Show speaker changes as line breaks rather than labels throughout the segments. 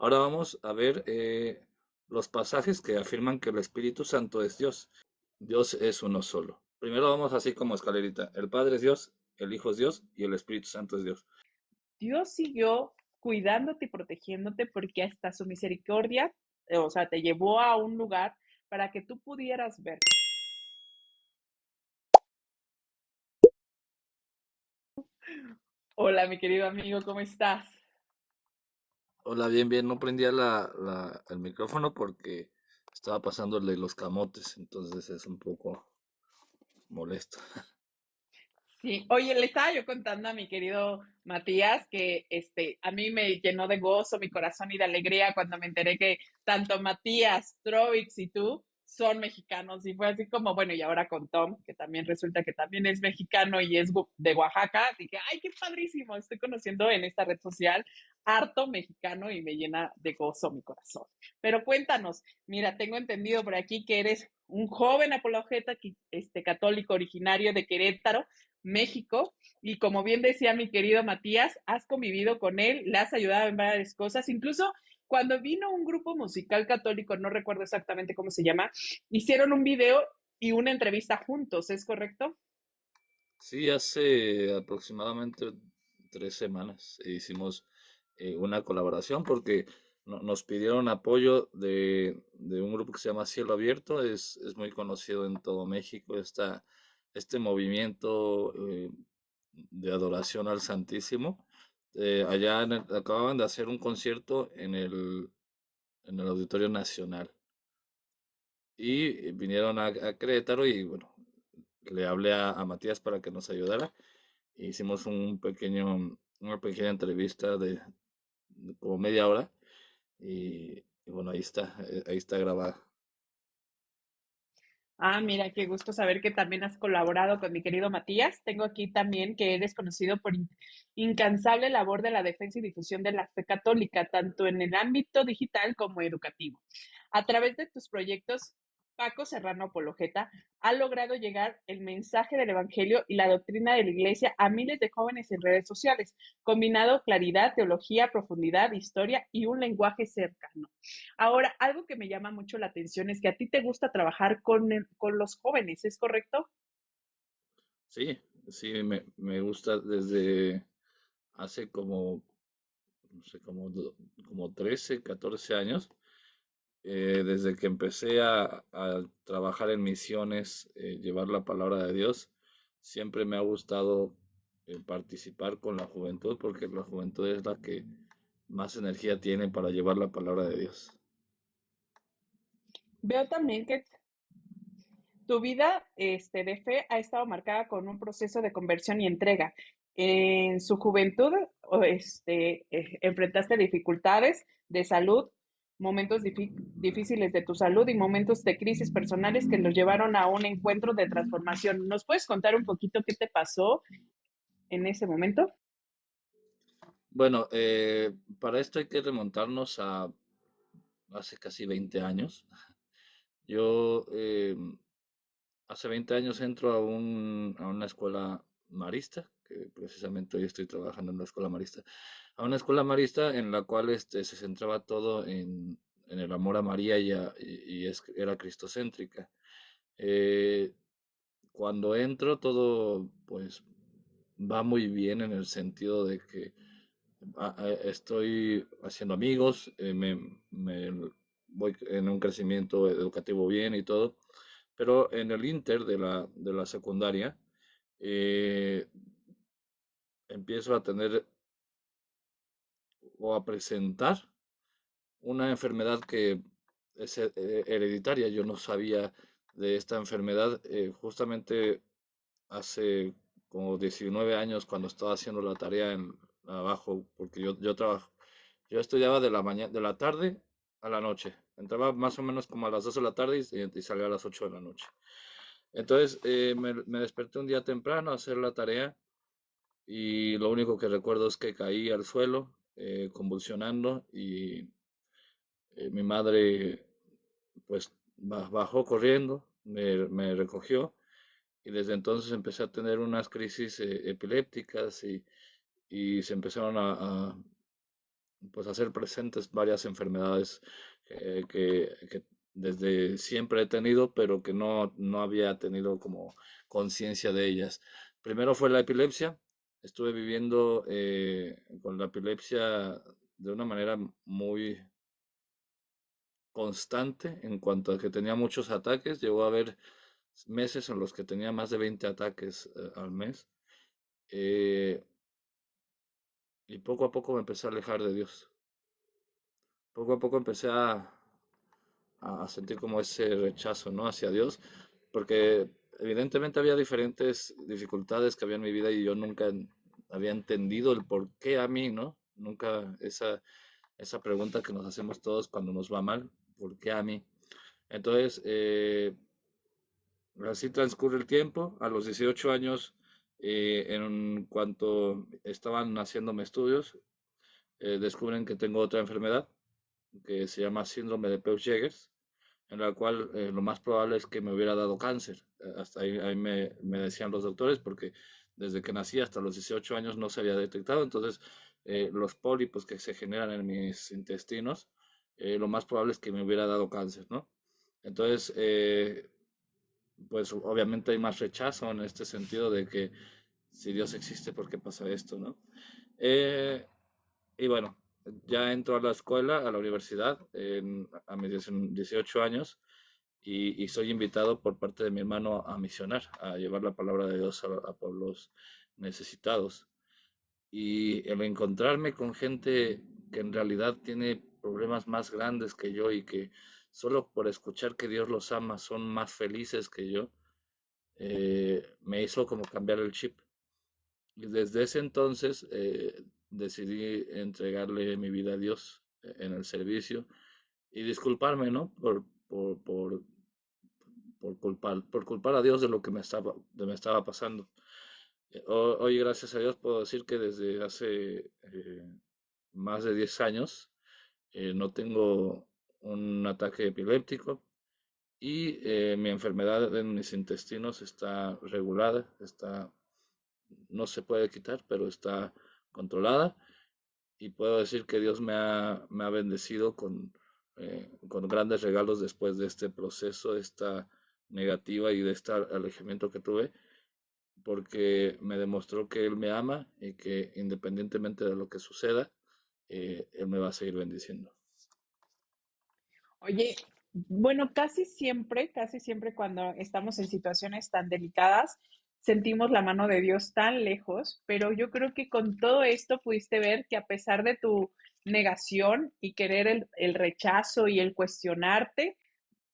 Ahora vamos a ver los pasajes que afirman que el Espíritu Santo es Dios. Dios es uno solo. Primero vamos así como escalerita. El Padre es Dios, el Hijo es Dios y el Espíritu Santo es Dios.
Dios siguió cuidándote y protegiéndote porque hasta su misericordia, o sea, te llevó a un lugar para que tú pudieras ver. Hola, mi querido amigo, ¿cómo estás?
Hola, bien, bien. No prendía el micrófono porque estaba pasándole los camotes, entonces es un poco molesto.
Sí, oye, le estaba yo contando a mi querido Matías que a mí me llenó de gozo mi corazón y de alegría cuando me enteré que tanto Matías, Trovix y tú son mexicanos. Y fue así como, bueno, y ahora con Tom, que también resulta que también es mexicano y es de Oaxaca. Dije, ay, qué padrísimo, estoy conociendo en esta red social harto mexicano y me llena de gozo mi corazón. Pero cuéntanos, mira, tengo entendido por aquí que eres un joven apologeta católico originario de Querétaro, México, y como bien decía mi querido Matías, has convivido con él, le has ayudado en varias cosas, incluso cuando vino un grupo musical católico, no recuerdo exactamente cómo se llama, hicieron un video y una entrevista juntos, ¿es correcto?
Sí, hace aproximadamente 3 semanas hicimos una colaboración porque nos pidieron apoyo de un grupo que se llama Cielo Abierto. Es muy conocido en todo México este movimiento de adoración al Santísimo. Acababan de hacer un concierto en el Auditorio Nacional y vinieron a Querétaro y bueno, le hablé a Matías para que nos ayudara. Hicimos una pequeña entrevista de como media hora y bueno, ahí está grabada.
Ah, mira, qué gusto saber que también has colaborado con mi querido Matías. Tengo aquí también que eres conocido por incansable labor de la defensa y difusión de la fe católica, tanto en el ámbito digital como educativo. A través de tus proyectos, Paco Serrano Apologeta ha logrado llegar el mensaje del Evangelio y la doctrina de la Iglesia a miles de jóvenes en redes sociales, combinado claridad, teología, profundidad, historia y un lenguaje cercano. Ahora, algo que me llama mucho la atención es que a ti te gusta trabajar con los jóvenes, ¿es correcto?
Sí, sí, me gusta desde hace como, no sé, como 13, 14 años, desde que empecé a trabajar en misiones, llevar la palabra de Dios, siempre me ha gustado participar con la juventud porque la juventud es la que más energía tiene para llevar la palabra de Dios.
Veo también que tu vida de fe ha estado marcada con un proceso de conversión y entrega. En su juventud, enfrentaste dificultades de salud, momentos difíciles de tu salud y momentos de crisis personales que los llevaron a un encuentro de transformación. ¿Nos puedes contar un poquito qué te pasó en ese momento?
Bueno, para esto hay que remontarnos a hace casi 20 años. Yo hace 20 años entro a una escuela marista, que precisamente hoy estoy trabajando en una escuela marista, a una escuela marista en la cual se centraba todo en el amor a María era cristocéntrica. Eh, Cuando entro todo pues va muy bien en el sentido de que estoy haciendo amigos, me voy en un crecimiento educativo bien y todo, pero en el inter de la secundaria eh, empiezo a tener o a presentar una enfermedad que es hereditaria. Yo no sabía de esta enfermedad justamente hace como 19 años cuando estaba haciendo la tarea abajo, porque yo trabajo. Yo estudiaba de la mañana, de la tarde a la noche. Entraba más o menos como a las 2 de la tarde y salía a las 8 de la noche. Entonces me desperté un día temprano a hacer la tarea y lo único que recuerdo es que caí al suelo convulsionando y mi madre pues bajó corriendo, me recogió y desde entonces empecé a tener unas crisis epilépticas y se empezaron pues hacer presentes varias enfermedades que desde siempre he tenido, pero que no había tenido como conciencia de ellas. Primero fue la epilepsia. Estuve viviendo con la epilepsia de una manera muy constante en cuanto a que tenía muchos ataques. Llegó a haber meses en los que tenía más de 20 ataques al mes. eh, y poco a poco me empecé a alejar de Dios. Poco a poco empecé a sentir como ese rechazo, ¿no? Hacia Dios, porque evidentemente había diferentes dificultades que había en mi vida y yo nunca había entendido el por qué a mí, ¿no? Nunca esa pregunta que nos hacemos todos cuando nos va mal, ¿por qué a mí? Entonces, así transcurre el tiempo. A los 18 años, en cuanto estaban haciéndome estudios, descubren que tengo otra enfermedad que se llama síndrome de Peutz-Jeghers, en la cual lo más probable es que me hubiera dado cáncer. Hasta ahí me decían los doctores, porque desde que nací hasta los 18 años no se había detectado. Entonces, los pólipos que se generan en mis intestinos, lo más probable es que me hubiera dado cáncer, ¿no? Entonces, pues obviamente hay más rechazo en este sentido de que si Dios existe, ¿por qué pasa esto, no? Eh, y bueno, ya entro a la escuela, a la universidad, a mis 18 años, y soy invitado por parte de mi hermano a misionar, a llevar la palabra de Dios a pueblos necesitados. Y el encontrarme con gente que en realidad tiene problemas más grandes que yo y que solo por escuchar que Dios los ama son más felices que yo, me hizo como cambiar el chip. Y desde ese entonces decidí entregarle mi vida a Dios en el servicio y disculparme, ¿no? Por culpar a Dios de lo que me estaba pasando. Hoy, gracias a Dios, puedo decir que desde hace más de 10 años no tengo un ataque epiléptico y mi enfermedad en mis intestinos está regulada, no se puede quitar, pero está controlada y puedo decir que Dios me ha bendecido con grandes regalos después de este proceso, de esta negativa y de este alejamiento que tuve, porque me demostró que Él me ama y que independientemente de lo que suceda, Él me va a seguir bendiciendo.
Oye, bueno, casi siempre cuando estamos en situaciones tan delicadas, sentimos la mano de Dios tan lejos, pero yo creo que con todo esto pudiste ver que a pesar de tu negación y querer el rechazo y el cuestionarte,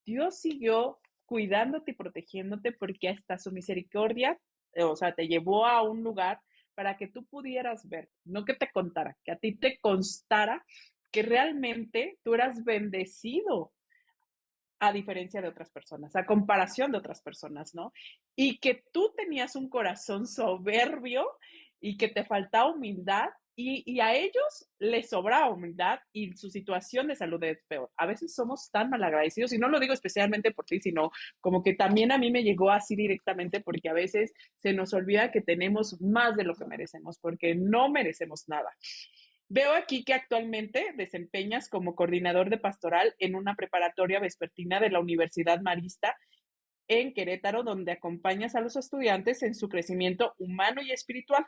Dios siguió cuidándote y protegiéndote porque hasta su misericordia, o sea, te llevó a un lugar para que tú pudieras ver, no que te contara, que a ti te constara que realmente tú eras bendecido a diferencia de otras personas, a comparación de otras personas, ¿no? Y que tú tenías un corazón soberbio y que te faltaba humildad y a ellos les sobraba humildad y su situación de salud es peor. A veces somos tan malagradecidos y no lo digo especialmente por ti, sino como que también a mí me llegó así directamente porque a veces se nos olvida que tenemos más de lo que merecemos porque no merecemos nada. Veo aquí que actualmente desempeñas como coordinador de pastoral en una preparatoria vespertina de la Universidad Marista en Querétaro, donde acompañas a los estudiantes en su crecimiento humano y espiritual,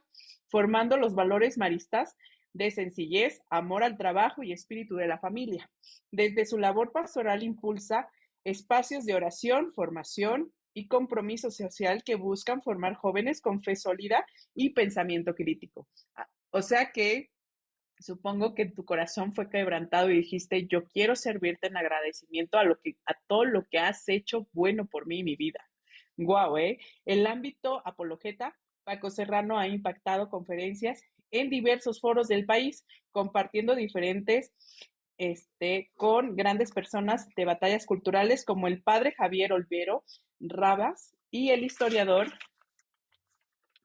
formando los valores maristas de sencillez, amor al trabajo y espíritu de la familia. Desde su labor pastoral impulsa espacios de oración, formación y compromiso social que buscan formar jóvenes con fe sólida y pensamiento crítico. O sea que supongo que tu corazón fue quebrantado y dijiste, yo quiero servirte en agradecimiento a todo lo que has hecho bueno por mí y mi vida. Guau, ¿eh? El ámbito apologeta, Paco Serrano ha impactado conferencias en diversos foros del país, compartiendo diferentes, con grandes personas de batallas culturales como el padre Javier Olvero Rabas y el historiador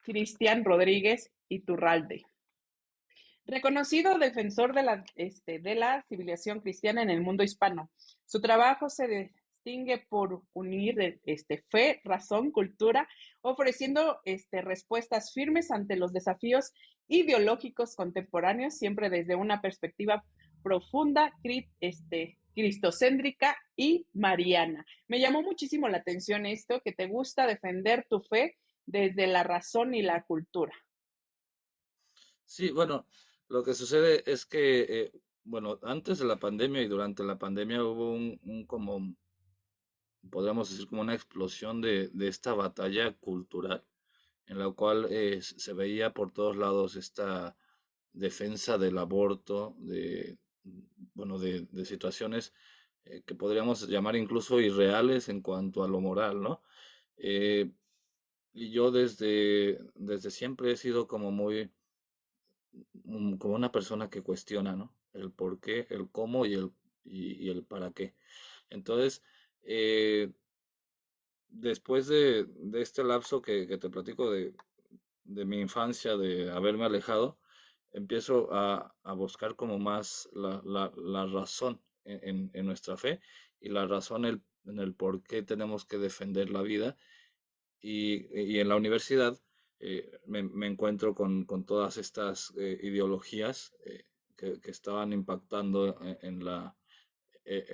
Cristian Rodríguez Iturralde. Reconocido defensor de la civilización cristiana en el mundo hispano, su trabajo se distingue por unir fe, razón, cultura, ofreciendo respuestas firmes ante los desafíos ideológicos contemporáneos, siempre desde una perspectiva profunda, cristocéntrica y mariana. Me llamó muchísimo la atención esto, que te gusta defender tu fe desde la razón y la cultura.
Sí, bueno, lo que sucede es que, bueno, antes de la pandemia y durante la pandemia hubo como, podríamos decir, como una explosión de esta batalla cultural, en la cual se veía por todos lados esta defensa del aborto, bueno, de situaciones que podríamos llamar incluso irreales en cuanto a lo moral, ¿no? Eh, y yo desde siempre he sido como muy, como una persona que cuestiona, ¿no? El por qué, el cómo y el para qué. Entonces, eh, después de este lapso que te platico de mi infancia, de haberme alejado, empiezo a buscar como más la razón en nuestra fe y la razón en el por qué tenemos que defender la vida. Y en la universidad me encuentro con todas estas ideologías que estaban impactando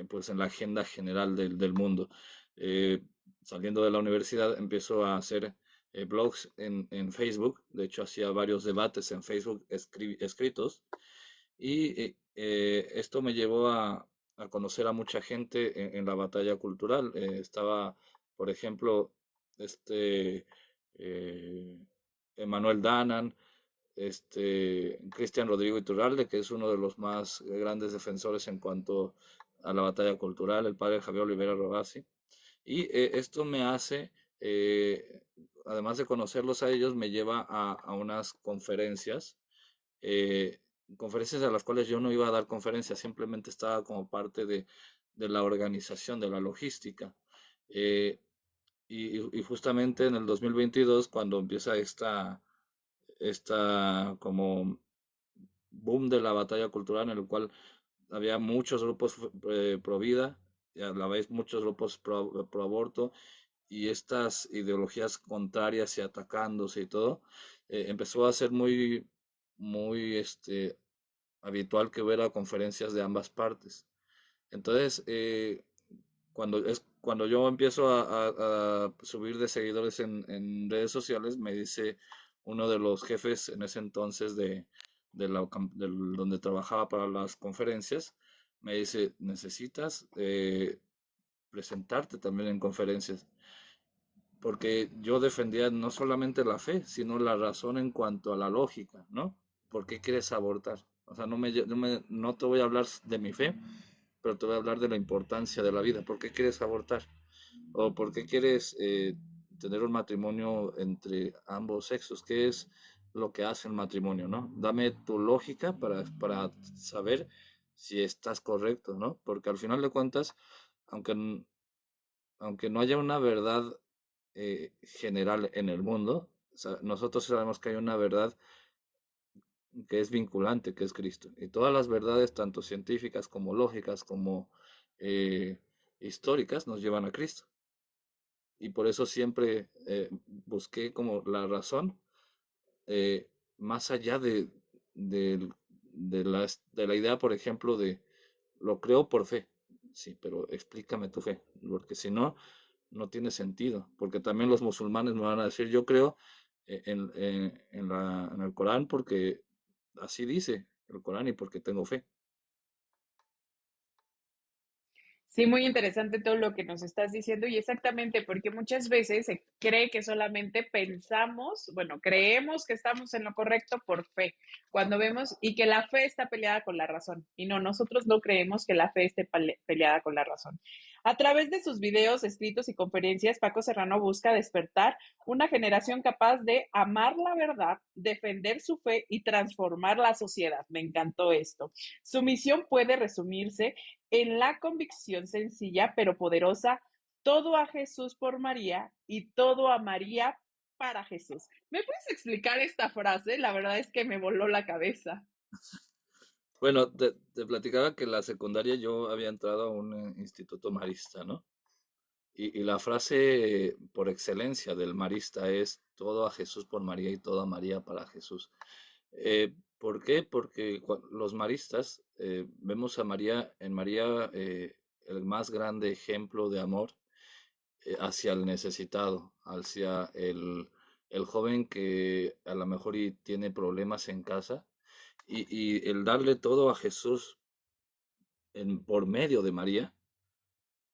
pues en la agenda general del mundo. Eh, Saliendo de la universidad empiezo a hacer blogs en Facebook. De hecho, hacía varios debates en Facebook escritos. Y esto me llevó a conocer a mucha gente en la batalla cultural. Estaba, por ejemplo, este eh, Emanuel Danan, Cristian Rodrigo Iturralde, que es uno de los más grandes defensores en cuanto a la batalla cultural, el padre Javier Olivera Rodazzi. Y esto me hace, eh, además de conocerlos a ellos, me lleva a unas conferencias, eh, conferencias a las cuales yo no iba a dar conferencias, simplemente estaba como parte de la organización, de la logística. Eh, y justamente en el 2022, cuando empieza esta como boom de la batalla cultural en el cual había muchos grupos pro vida y a la vez muchos grupos pro aborto y estas ideologías contrarias y atacándose y todo, empezó a ser muy habitual que hubiera conferencias de ambas partes. Entonces, cuando yo empiezo a subir de seguidores en redes sociales, me dice uno de los jefes en ese entonces donde trabajaba para las conferencias, me dice, necesitas presentarte también en conferencias, porque yo defendía no solamente la fe, sino la razón en cuanto a la lógica, ¿no? ¿Por qué quieres abortar? O sea, no te voy a hablar de mi fe, pero te voy a hablar de la importancia de la vida. ¿Por qué quieres abortar? ¿O por qué quieres tener un matrimonio entre ambos sexos? ¿Qué es lo que hace el matrimonio, no? Dame tu lógica para saber si estás correcto, ¿no? Porque al final de cuentas, aunque, aunque no haya una verdad general en el mundo, o sea, nosotros sabemos que hay una verdad que es vinculante, que es Cristo. Y todas las verdades, tanto científicas como lógicas, como eh, históricas, nos llevan a Cristo. Y por eso siempre busqué como la razón, más allá del- de la idea, por ejemplo, de lo creo por fe. Sí, pero explícame tu fe, porque si no, no tiene sentido. Porque también los musulmanes me van a decir, yo creo en el Corán porque así dice el Corán y porque tengo fe.
Sí, muy interesante todo lo que nos estás diciendo y exactamente porque muchas veces se cree que solamente pensamos, bueno, creemos que estamos en lo correcto por fe, cuando vemos y que la fe está peleada con la razón. Y no, nosotros no creemos que la fe esté peleada con la razón. A través de sus videos, escritos y conferencias, Paco Serrano busca despertar una generación capaz de amar la verdad, defender su fe y transformar la sociedad. Me encantó esto. Su misión puede resumirse en la convicción sencilla pero poderosa, todo a Jesús por María y todo a María para Jesús. ¿Me puedes explicar esta frase? La verdad es que me voló la cabeza.
Bueno, te platicaba que en la secundaria yo había entrado a un instituto marista, ¿no? Y la frase por excelencia del marista es todo a Jesús por María y todo a María para Jesús. ¿Por qué? Porque los maristas vemos a María, en María el más grande ejemplo de amor hacia el necesitado, hacia el joven que a lo mejor y tiene problemas en casa y el darle todo a Jesús por medio de María,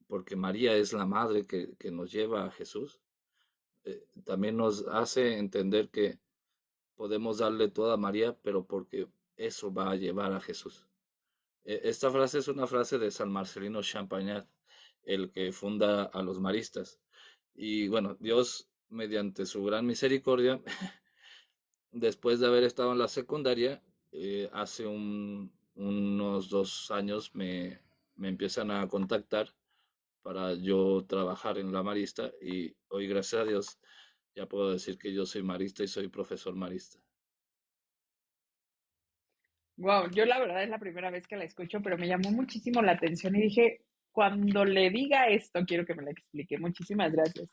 porque María es la madre que nos lleva a Jesús, también nos hace entender que podemos darle todo a María, pero porque eso va a llevar a Jesús. Esta frase es una frase de San Marcelino Champagnat, el que funda a los maristas. Y bueno, Dios, mediante su gran misericordia, después de haber estado en la secundaria, hace unos 2 años me empiezan a contactar para yo trabajar en la marista y hoy, gracias a Dios, ya puedo decir que yo soy marista y soy profesor marista.
Wow, yo la verdad es la primera vez que la escucho, pero me llamó muchísimo la atención y dije, cuando le diga esto, quiero que me la explique. Muchísimas gracias.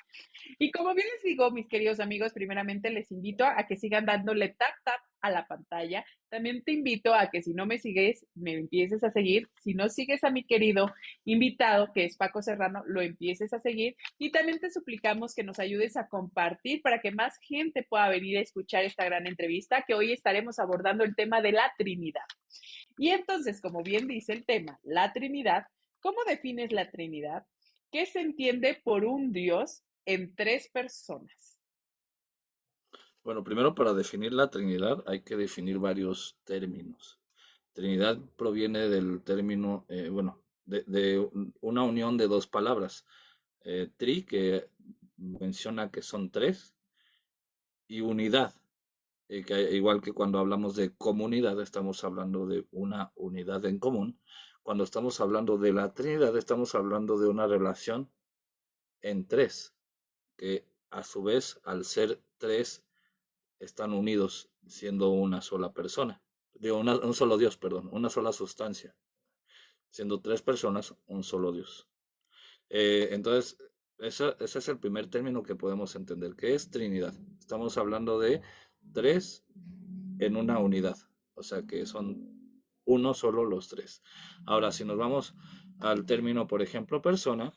Y como bien les digo, mis queridos amigos, primeramente les invito a que sigan dándole tap tap a la pantalla. También te invito a que si no me sigues, me empieces a seguir. Si no sigues a mi querido invitado, que es Paco Serrano, lo empieces a seguir. Y también te suplicamos que nos ayudes a compartir para que más gente pueda venir a escuchar esta gran entrevista, que hoy estaremos abordando el tema de la Trinidad. Y entonces, como bien dice el tema, la Trinidad, ¿cómo defines la Trinidad? ¿Qué se entiende por un Dios en tres personas?
Bueno, primero para definir la Trinidad hay que definir varios términos. Trinidad proviene del término, bueno, de una unión de dos palabras. Tri, que menciona que son tres, y unidad, que igual que cuando hablamos de comunidad, estamos hablando de una unidad en común. Cuando estamos hablando de la Trinidad, estamos hablando de una relación en tres, que a su vez, al ser tres, están unidos siendo una sola persona. Digo, un solo Dios, perdón, una sola sustancia. Siendo tres personas, un solo Dios. Entonces, ese es el primer término que podemos entender, que es Trinidad. Estamos hablando de tres en una unidad. O sea que son uno solo los tres. Ahora, si nos vamos al término, por ejemplo, persona,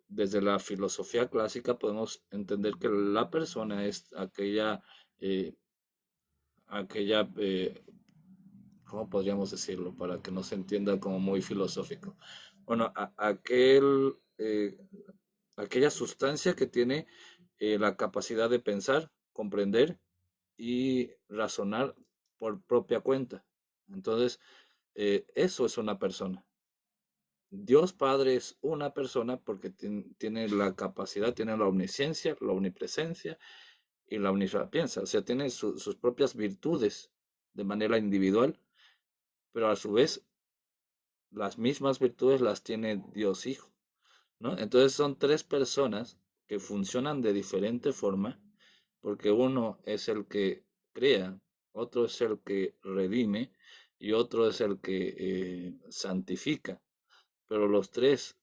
desde la filosofía clásica podemos entender que la persona es eh, aquella, ¿cómo podríamos decirlo? Para que no se entienda como muy filosófico. Bueno, aquella sustancia que tiene la capacidad de pensar, comprender y razonar por propia cuenta. Entonces, eso es una persona. Dios Padre es una persona porque tiene la capacidad, tiene la omnisciencia, la omnipresencia y la omnisapiencia. O sea, tiene sus propias virtudes de manera individual, pero a su vez las mismas virtudes las tiene Dios Hijo, ¿no? Entonces son tres personas que funcionan de diferente forma, porque uno es el que crea, otro es el que redime y otro es el que santifica. Pero los tres,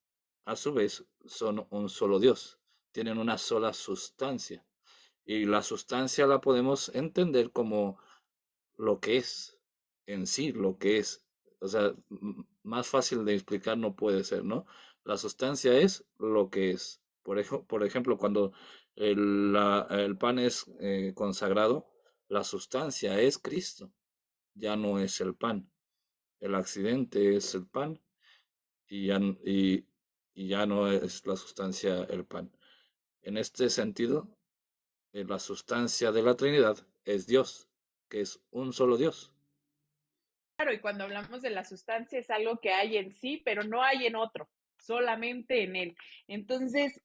a su vez, son un solo Dios, tienen una sola sustancia. Y la sustancia la podemos entender como lo que es en sí, lo que es. O sea, más fácil de explicar no puede ser, ¿no? La sustancia es lo que es. Por ejemplo, cuando el pan es consagrado, la sustancia es Cristo, ya no es el pan. El accidente es el pan y ya no es la sustancia el pan. En este sentido, la sustancia de la Trinidad es Dios, que es un solo Dios.
Claro, y cuando hablamos de la sustancia es algo que hay en sí, pero no hay en otro, solamente en él. Entonces,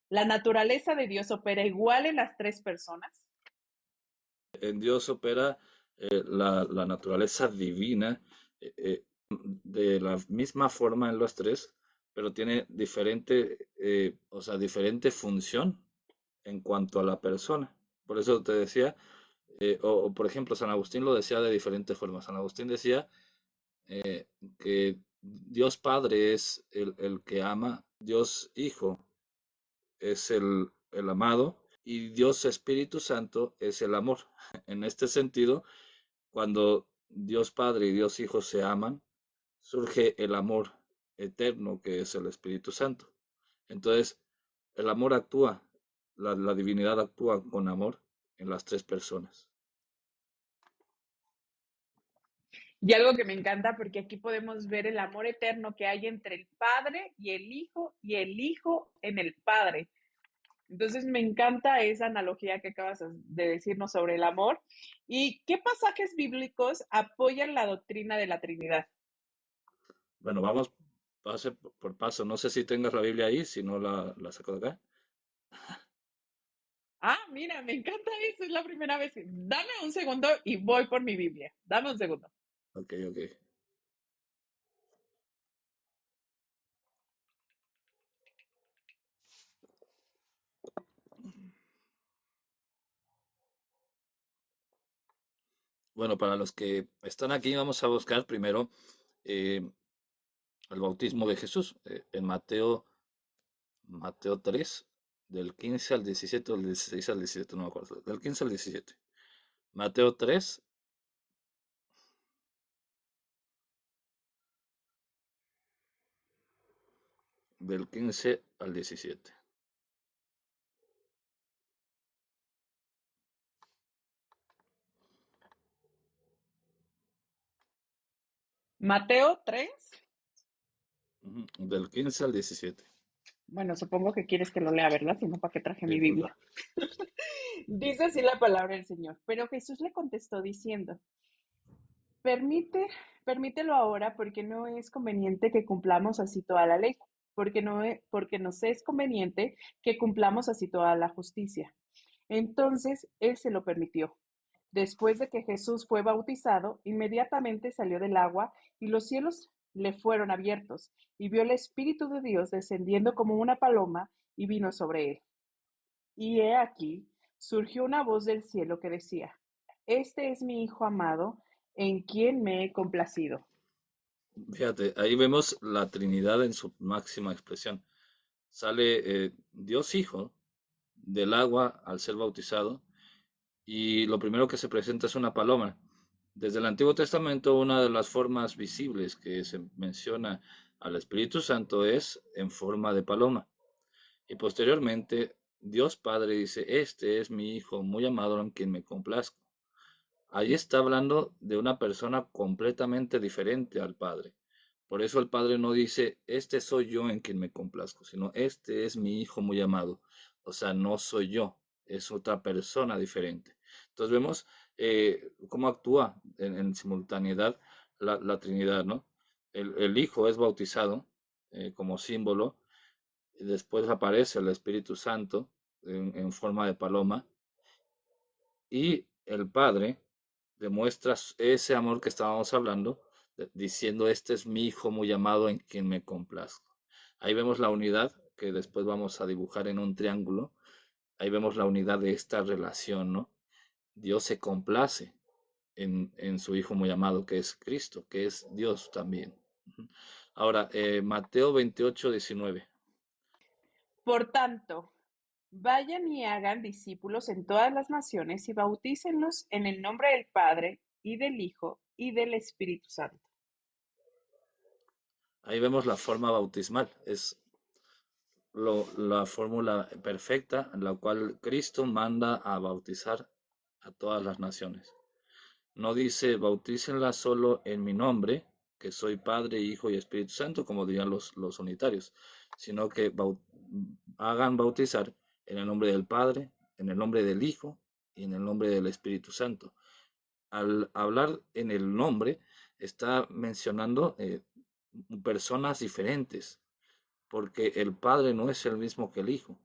la naturaleza de Dios opera igual en las tres personas.
En Dios opera la naturaleza divina de la misma forma en los tres, pero tiene diferente, o sea, diferente función en cuanto a la persona. Por eso te decía, o por ejemplo, San Agustín lo decía de diferentes formas. San Agustín decía que Dios Padre es el que ama, Dios Hijo es el amado y Dios Espíritu Santo es el amor. En este sentido, cuando Dios Padre y Dios Hijo se aman, surge el amor eterno que es el Espíritu Santo. Entonces, el amor actúa, la divinidad actúa con amor en las tres personas.
Y algo que me encanta, porque aquí podemos ver el amor eterno que hay entre el Padre y el Hijo en el Padre. Entonces me encanta esa analogía que acabas de decirnos sobre el amor. ¿Y qué pasajes bíblicos apoyan la doctrina de la Trinidad?
Bueno, vamos paso por paso. No sé si tengas la Biblia ahí, si no la saco de acá.
Ah, mira, me encanta eso, es la primera vez. Dame un segundo y voy por mi Biblia. Dame un segundo.
Ok, ok. Bueno, para los que están aquí, vamos a buscar primero eh, el bautismo de Jesús en Mateo 3, del 15 al 17 o del 16 al 17, no me acuerdo, del 15 al 17. Mateo 3, del 15 al 17.
Mateo 3.
Ujú, del 15 al 17.
Bueno, supongo que quieres que lo lea, ¿verdad? Si no, ¿para qué traje
Sí,
mi
porfa.
Biblia? Dice así la palabra del Señor. Pero Jesús le contestó diciendo, Permite, permítelo ahora porque no es conveniente que cumplamos así toda la ley, porque nos es conveniente que cumplamos así toda la justicia. Entonces él se lo permitió. Después de que Jesús fue bautizado, inmediatamente salió del agua y los cielos le fueron abiertos y vio el Espíritu de Dios descendiendo como una paloma y vino sobre él. Y he aquí, surgió una voz del cielo que decía, Este es mi Hijo amado, en quien me he complacido.
Fíjate, ahí vemos la Trinidad en su máxima expresión. Sale Dios Hijo del agua al ser bautizado y lo primero que se presenta es una paloma. Desde el Antiguo Testamento, una de las formas visibles que se menciona al Espíritu Santo es en forma de paloma. Y posteriormente, Dios Padre dice, este es mi Hijo muy amado en quien me complazco. Ahí está hablando de una persona completamente diferente al Padre. Por eso el Padre no dice, este soy yo en quien me complazco, sino este es mi Hijo muy amado. O sea, no soy yo, es otra persona diferente. Entonces vemos cómo actúa en simultaneidad la Trinidad, ¿no? El Hijo es bautizado como símbolo, y después aparece el Espíritu Santo en forma de paloma, y el Padre demuestra ese amor que estábamos hablando, diciendo, este es mi Hijo muy amado en quien me complazco. Ahí vemos la unidad que después vamos a dibujar en un triángulo. Ahí vemos la unidad de esta relación, ¿no? Dios se complace en su Hijo muy amado, que es Cristo, que es Dios también. Ahora, Mateo 28, 19.
Por tanto, vayan y hagan discípulos en todas las naciones y bautícenlos en el nombre del Padre y del Hijo y del Espíritu Santo.
Ahí vemos la forma bautismal. Es la fórmula perfecta en la cual Cristo manda a bautizar a todas las naciones. No dice bautícenla solo en mi nombre, que soy Padre, Hijo y Espíritu Santo, como dirían los unitarios, sino que hagan bautizar en el nombre del Padre, en el nombre del Hijo y en el nombre del Espíritu Santo. Al hablar en el nombre, está mencionando personas diferentes, porque el Padre no es el mismo que el Hijo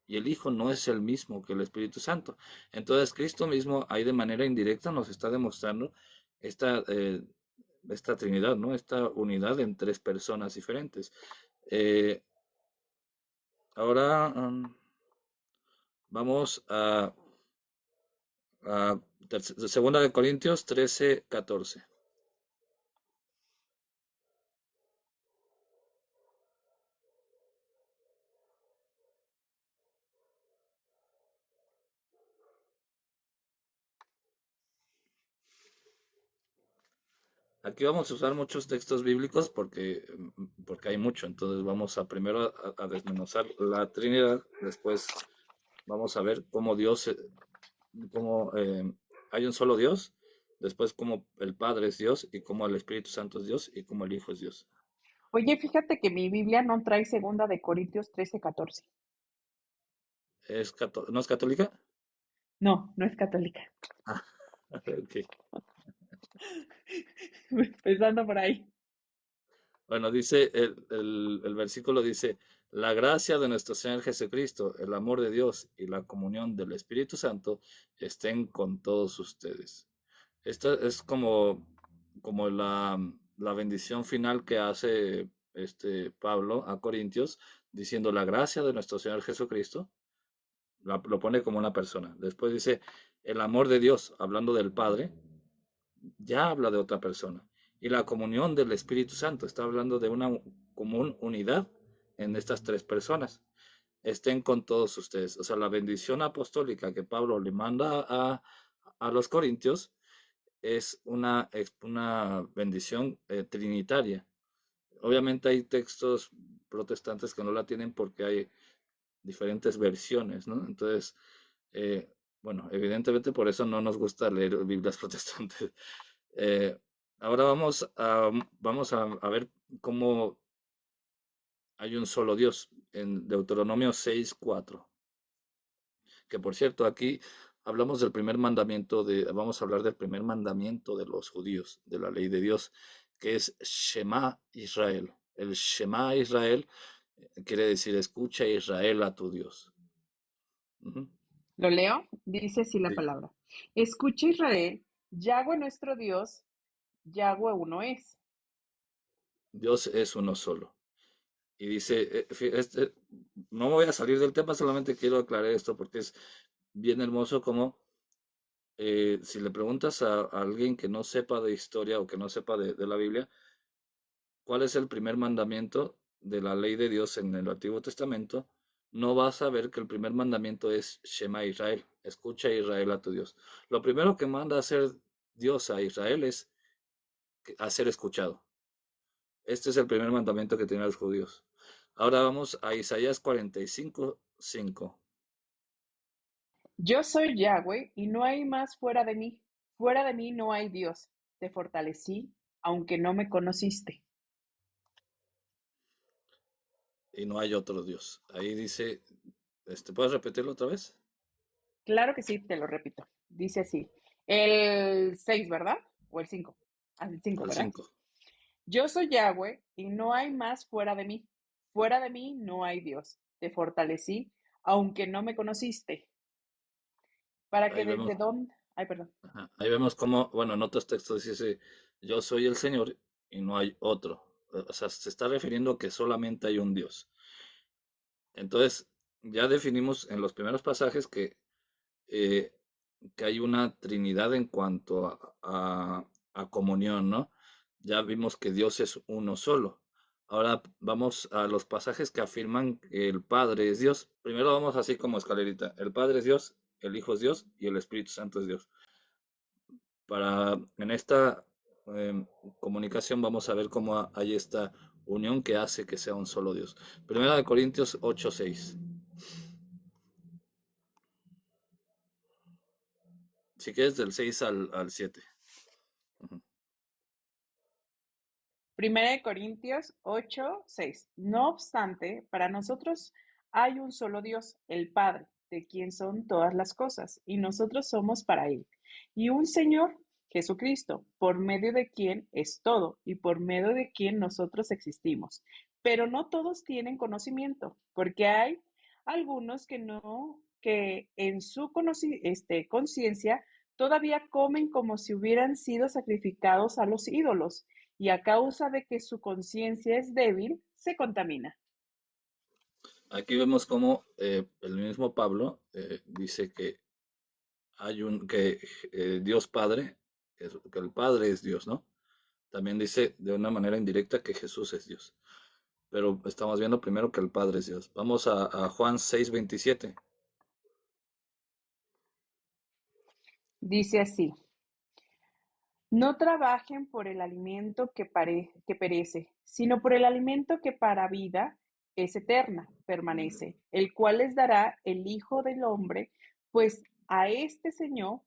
y el Hijo no es el mismo que el Espíritu Santo. Entonces Cristo mismo ahí de manera indirecta nos está demostrando esta, esta Trinidad, ¿no? Esta unidad en tres personas diferentes. Eh, ahora vamos a Segunda de Corintios 13, 14. Aquí vamos a usar muchos textos bíblicos porque hay mucho. Entonces vamos a primero a desmenuzar la Trinidad, después vamos a ver cómo hay un solo Dios, después cómo el Padre es Dios y cómo el Espíritu Santo es Dios y cómo el Hijo es Dios.
Oye, fíjate que mi Biblia no trae segunda de Corintios 13:14.
¿No es católica?
No, no es católica.
Ah, ok.
Empezando por ahí.
Bueno, dice el versículo dice, la gracia de nuestro Señor Jesucristo, el amor de Dios y la comunión del Espíritu Santo estén con todos ustedes. Esta es como la bendición final que hace Pablo a Corintios, diciendo la gracia de nuestro Señor Jesucristo, lo pone como una persona. Después dice el amor de Dios, hablando del Padre, ya habla de otra persona. Y la comunión del Espíritu Santo está hablando de una común unidad en estas tres personas. Estén con todos ustedes. O sea, la bendición apostólica que Pablo le manda a los corintios es una bendición trinitaria. Obviamente hay textos protestantes que no la tienen porque hay diferentes versiones, ¿no? Entonces, eh, bueno, evidentemente por eso no nos gusta leer Biblias protestantes. Eh, Ahora vamos a ver cómo hay un solo Dios en Deuteronomio 6:4. Que por cierto, aquí hablamos del primer mandamiento vamos a hablar del primer mandamiento de los judíos, de la ley de Dios, que es Shema Israel. El Shema Israel quiere decir escucha Israel a tu Dios. Ujú.
¿Lo leo? Dice así la
Sí.
palabra. Escucha Israel, Yahweh nuestro Dios, Yahweh uno es.
Dios es uno solo. Y dice, no voy a salir del tema, solamente quiero aclarar esto porque es bien hermoso como si le preguntas a alguien que no sepa de historia o que no sepa de la Biblia, ¿cuál es el primer mandamiento de la ley de Dios en el Antiguo Testamento? No vas a ver que el primer mandamiento es Shema Israel, escucha Israel a tu Dios. Lo primero que manda a hacer Dios a Israel es a ser escuchado. Este es el primer mandamiento que tienen los judíos. Ahora vamos a Isaías 45:5.
Yo soy Yahweh y no hay más fuera de mí. Fuera de mí no hay Dios. Te fortalecí, aunque no me conociste.
Y no hay otro Dios. Ahí dice, ¿puedes repetirlo otra vez?
Claro que sí, te lo repito. Dice así. El 6, ¿verdad? O el 5. El 5,
El
¿verdad?
5.
Yo soy Yahweh y no hay más fuera de mí. Fuera de mí no hay Dios. Te fortalecí, aunque no me conociste. Para que
Ahí vemos,
desde dónde... Ay, perdón.
ajá, ahí vemos cómo, bueno, en otros textos dice, yo soy el Señor y no hay otro. O sea, se está refiriendo a que solamente hay un Dios. Entonces, ya definimos en los primeros pasajes eh, que hay una Trinidad en cuanto a comunión, ¿no? Ya vimos que Dios es uno solo. Ahora vamos a los pasajes que afirman que el Padre es Dios. Primero vamos así como escalerita. El Padre es Dios, el Hijo es Dios y el Espíritu Santo es Dios. En esta comunicación vamos a ver cómo hay esta unión que hace que sea un solo Dios. Primera de Corintios 8:6. Si quieres del 6 al 7. Ujú.
Primera de Corintios 8:6. No obstante, para nosotros hay un solo Dios, el Padre, de quien son todas las cosas, y nosotros somos para Él. Y un Señor, Jesucristo, por medio de quien es todo y por medio de quien nosotros existimos. Pero no todos tienen conocimiento, porque hay algunos que no, que en su conciencia todavía comen como si hubieran sido sacrificados a los ídolos y a causa de que su conciencia es débil, se contamina.
Aquí vemos cómo el mismo Pablo dice que que Dios Padre, que el Padre es Dios, ¿no? También dice de una manera indirecta que Jesús es Dios. Pero estamos viendo primero que el Padre es Dios. Vamos a Juan 6:27.
Dice así, No trabajen por el alimento que perece, sino por el alimento que para vida es eterna, permanece, el cual les dará el Hijo del Hombre, pues a este Señor,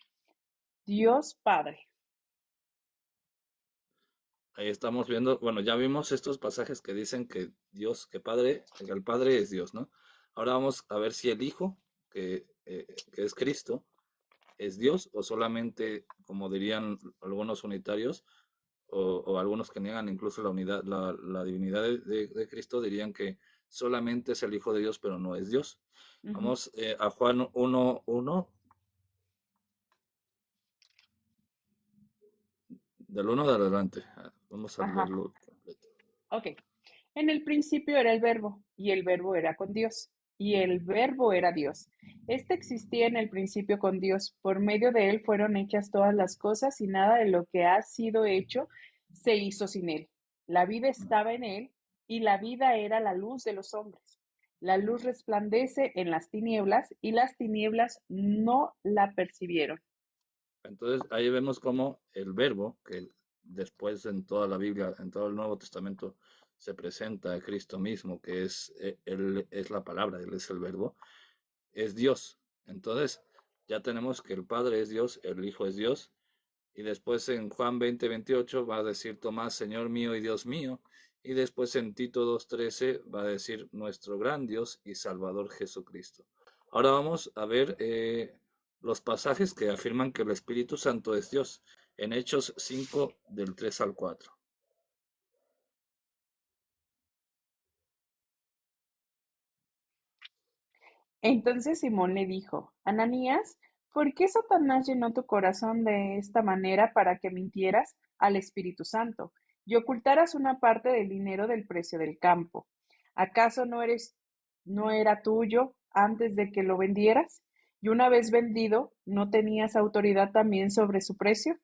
Dios Padre.
Ahí estamos viendo, bueno, ya vimos estos pasajes que dicen que Dios, que Padre, que el Padre es Dios, ¿no? Ahora vamos a ver si el Hijo, que es Cristo, es Dios o solamente, como dirían algunos unitarios o algunos que niegan incluso la unidad, la divinidad de Cristo, dirían que solamente es el Hijo de Dios, pero no es Dios.
Ujú.
Vamos a Juan 1:1, del 1 de adelante. Vamos a
Ajá,
leerlo completo.
ok. En el principio era el verbo, y el verbo era con Dios, y el verbo era Dios. Este existía en el principio con Dios. Por medio de él fueron hechas todas las cosas, y nada de lo que ha sido hecho se hizo sin él. La vida estaba en él, y la vida era la luz de los hombres. La luz resplandece en las tinieblas, y las tinieblas no la percibieron.
Entonces ahí vemos cómo el verbo, que después en toda la Biblia, en todo el Nuevo Testamento, se presenta a Cristo mismo, que es, Él es la palabra, Él es el verbo, es Dios. Entonces ya tenemos que el Padre es Dios, el Hijo es Dios, y después en Juan 20:28 va a decir Tomás, Señor mío y Dios mío, y después en Tito 2:13 va a decir nuestro gran Dios y Salvador Jesucristo. Ahora vamos a ver los pasajes que afirman que el Espíritu Santo es Dios, en Hechos 5 del 3 al 4.
Entonces Simón le dijo, Ananías, ¿por qué Satanás llenó tu corazón de esta manera para que mintieras al Espíritu Santo y ocultaras una parte del dinero del precio del campo? ¿Acaso no era tuyo antes de que lo vendieras? Y una vez vendido, ¿no tenías autoridad también sobre su precio?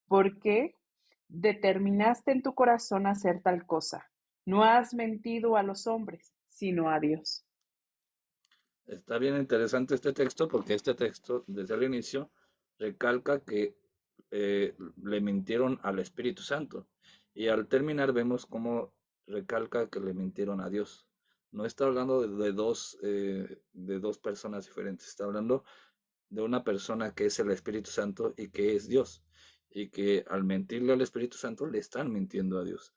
¿Por qué determinaste en tu corazón hacer tal cosa? No has mentido a los hombres, sino a Dios.
Está bien interesante este texto porque este texto desde el inicio recalca que le mintieron al Espíritu Santo y al terminar vemos cómo recalca que le mintieron a Dios. No está hablando de dos personas diferentes, está hablando de una persona que es el Espíritu Santo y que es Dios y que al mentirle al Espíritu Santo le están mintiendo a Dios.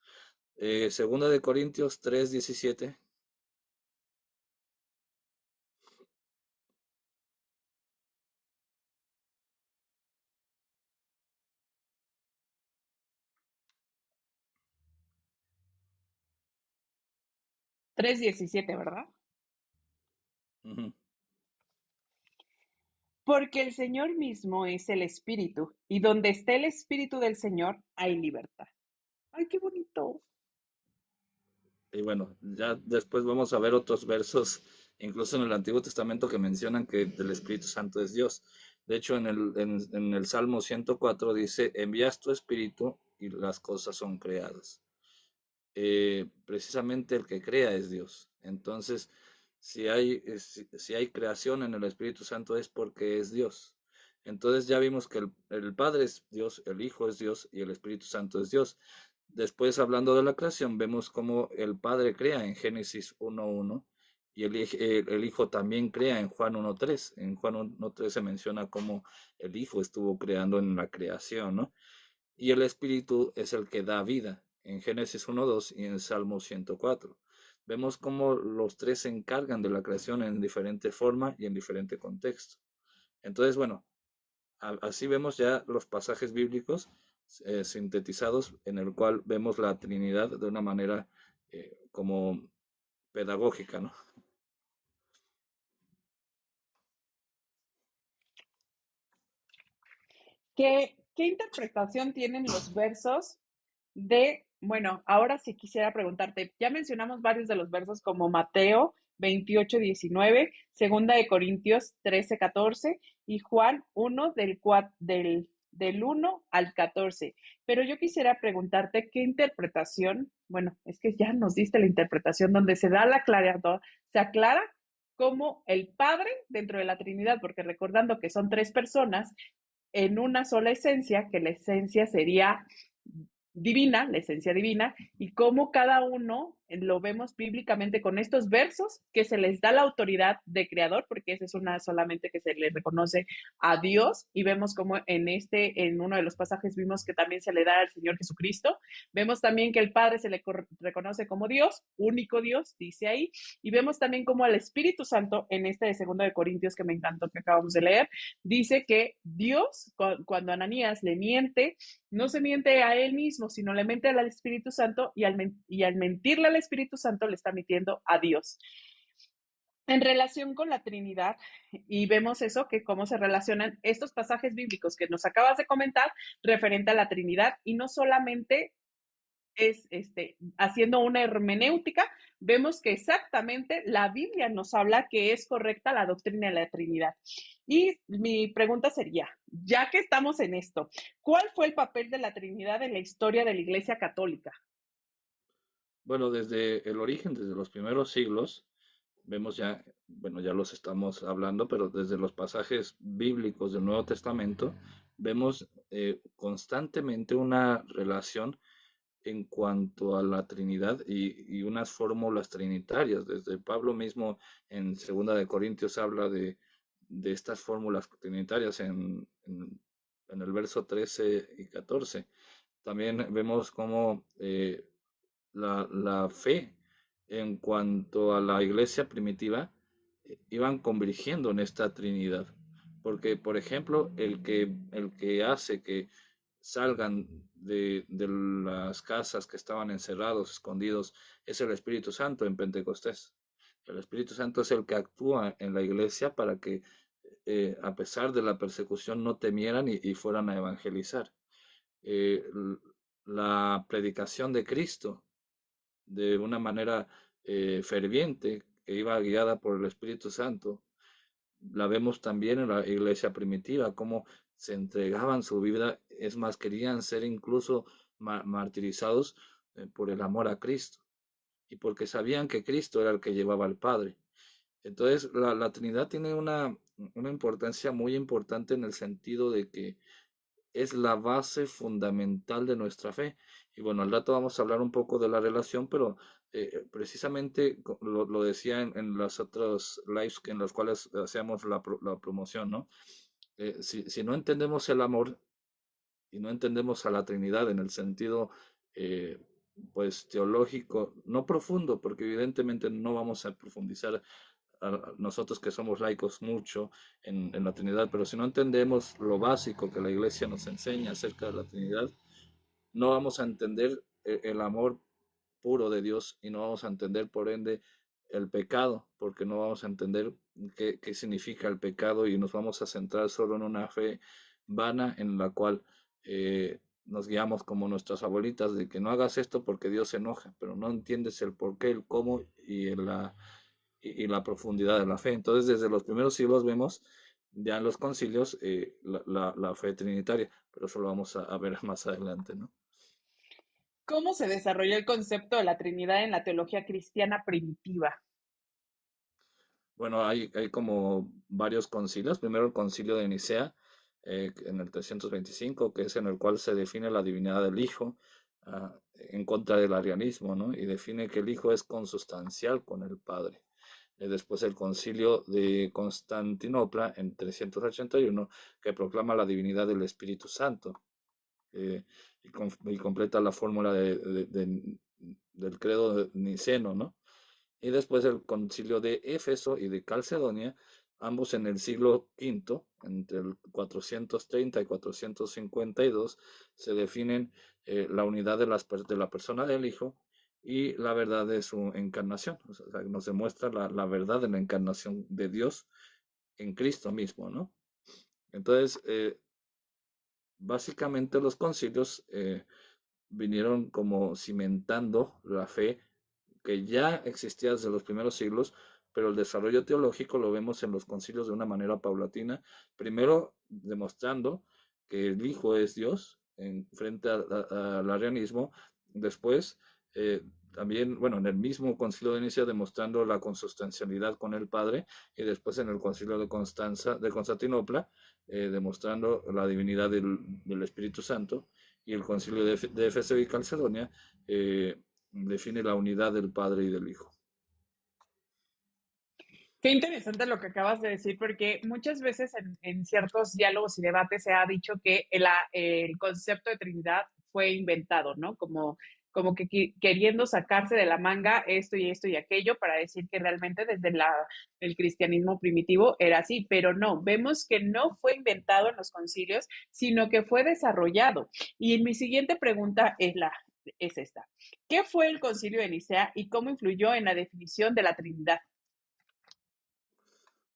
Segunda de Corintios 3:17.
3:17, ¿verdad?
Ujú.
Porque el Señor mismo es el Espíritu, y donde esté el Espíritu del Señor hay libertad. ¡Ay, qué bonito!
Y bueno, ya después vamos a ver otros versos, incluso en el Antiguo Testamento, que mencionan que el Espíritu Santo es Dios. De hecho, en el Salmo 104 dice, envías tu Espíritu y las cosas son creadas. Precisamente el que crea es Dios. Entonces, si hay creación en el Espíritu Santo es porque es Dios. Entonces ya vimos que el Padre es Dios, el Hijo es Dios y el Espíritu Santo es Dios. Después, hablando de la creación, vemos cómo el Padre crea en Génesis 1:1 y el Hijo también crea en Juan 1:3. En Juan 1:3 se menciona cómo el Hijo estuvo creando en la creación, ¿no? Y el Espíritu es el que da vida en Génesis 1:2 y en Salmo 104. Vemos cómo los tres se encargan de la creación en diferente forma y en diferente contexto. Entonces, bueno, así vemos ya los pasajes bíblicos sintetizados en el cual vemos la Trinidad de una manera como pedagógica, ¿no?
¿Qué interpretación tienen los versos bueno, ahora sí quisiera preguntarte, ya mencionamos varios de los versos como Mateo 28:19, Segunda de Corintios 13:14 y Juan 1 del 1 al 14. Pero yo quisiera preguntarte qué interpretación, bueno, es que ya nos diste la interpretación donde se da se aclara como el Padre dentro de la Trinidad, porque recordando que son tres personas, en una sola esencia, que la esencia sería divina, la esencia divina, y cómo cada uno lo vemos bíblicamente con estos versos que se les da la autoridad de creador, porque esa es una solamente que se le reconoce a Dios, y vemos como en uno de los pasajes vimos que también se le da al Señor Jesucristo. Vemos también que el Padre se le reconoce como Dios, único Dios, dice ahí, y vemos también como al Espíritu Santo en este de 2 Corintios que me encantó que acabamos de leer, dice que Dios, cuando Ananías le miente, no se miente a él mismo, sino le miente al Espíritu Santo, y al mentirle al Espíritu Santo le está mintiendo a Dios. En relación con la Trinidad, y vemos eso, que cómo se relacionan estos pasajes bíblicos que nos acabas de comentar referente a la Trinidad, y no solamente es haciendo una hermenéutica, vemos que exactamente la Biblia nos habla que es correcta la doctrina de la Trinidad. Y mi pregunta sería, ya que estamos en esto, ¿cuál fue el papel de la Trinidad en la historia de la Iglesia Católica?
Bueno, desde el origen, desde los primeros siglos, vemos ya, bueno, ya los estamos hablando, pero desde los pasajes bíblicos del Nuevo Testamento, vemos constantemente una relación en cuanto a la Trinidad y unas fórmulas trinitarias. Desde Pablo mismo en Segunda de Corintios habla de estas fórmulas trinitarias en el verso 13 y 14. También vemos cómo la fe en cuanto a la iglesia primitiva iban convergiendo en esta Trinidad. Porque, por ejemplo, el que hace que salgan de las casas que estaban encerrados, escondidos, es el Espíritu Santo en Pentecostés. El Espíritu Santo es el que actúa en la iglesia para que, a pesar de la persecución, no temieran y fueran a evangelizar. Eh, la predicación de Cristo de una manera ferviente, que iba guiada por el Espíritu Santo. La vemos también en la iglesia primitiva, cómo se entregaban su vida, es más, querían ser incluso martirizados por el amor a Cristo y porque sabían que Cristo era el que llevaba al Padre. Entonces, la Trinidad tiene una importancia muy importante en el sentido de que es la base fundamental de nuestra fe. Y bueno, al rato vamos a hablar un poco de la relación, pero precisamente lo decía en las otras lives en las cuales hacíamos la promoción, ¿no? Si no entendemos el amor y no entendemos a la Trinidad en el sentido, eh, pues, teológico, no profundo, porque evidentemente no vamos a profundizar nosotros que somos laicos mucho en la Trinidad, pero si no entendemos lo básico que la Iglesia nos enseña acerca de la Trinidad, no vamos a entender el amor puro de Dios y no vamos a entender por ende el pecado, porque no vamos a entender qué significa el pecado y nos vamos a centrar solo en una fe vana en la cual nos guiamos como nuestras abuelitas de que no hagas esto porque Dios se enoja, pero no entiendes el por qué, el cómo y la profundidad de la fe. Entonces, desde los primeros siglos vemos ya en los concilios la fe trinitaria, pero eso lo vamos a ver más adelante, ¿no?
¿Cómo se desarrolló el concepto de la Trinidad en la teología cristiana primitiva?
Bueno, hay como varios concilios. Primero el concilio de Nicea, en el 325, que es en el cual se define la divinidad del Hijo, en contra del arianismo, ¿no? Y define que el Hijo es consustancial con el Padre. Después el concilio de Constantinopla, en 381, que proclama la divinidad del Espíritu Santo, eh, y completa la fórmula del credo niceno, ¿no? Y después el concilio de Éfeso y de Calcedonia, ambos en el siglo V, entre el 430 y 452, se definen la unidad de la persona del Hijo y la verdad de su encarnación. O sea, nos demuestra la verdad de la encarnación de Dios en Cristo mismo, ¿no? Entonces, básicamente los concilios vinieron como cimentando la fe que ya existía desde los primeros siglos, pero el desarrollo teológico lo vemos en los concilios de una manera paulatina, primero demostrando que el Hijo es Dios en frente al arianismo, después también, bueno, en el mismo concilio de Nicea demostrando la consustancialidad con el Padre, y después en el concilio de Constantinopla, demostrando la divinidad del Espíritu Santo, y el concilio de Éfeso y Calcedonia define la unidad del Padre y del Hijo.
Qué interesante lo que acabas de decir, porque muchas veces en ciertos diálogos y debates se ha dicho que el concepto de Trinidad fue inventado, ¿no? Como que queriendo sacarse de la manga esto y esto y aquello para decir que realmente desde el cristianismo primitivo era así, pero no, vemos que no fue inventado en los concilios, sino que fue desarrollado. Y mi siguiente pregunta es esta. ¿Qué fue el concilio de Nicea y cómo influyó en la definición de la Trinidad?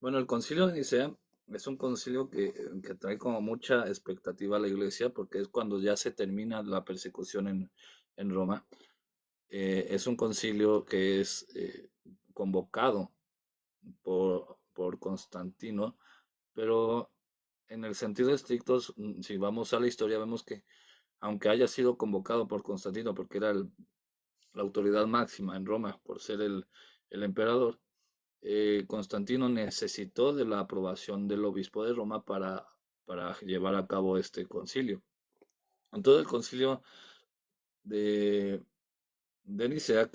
Bueno, el concilio de Nicea es un concilio que trae como mucha expectativa a la iglesia porque es cuando ya se termina la persecución en Roma. Es un concilio que es convocado por Constantino, pero en el sentido estricto, si vamos a la historia, vemos que aunque haya sido convocado por Constantino, porque era la autoridad máxima en Roma por ser el emperador, Constantino necesitó de la aprobación del obispo de Roma para llevar a cabo este concilio. Entonces el concilio de, de Nicea,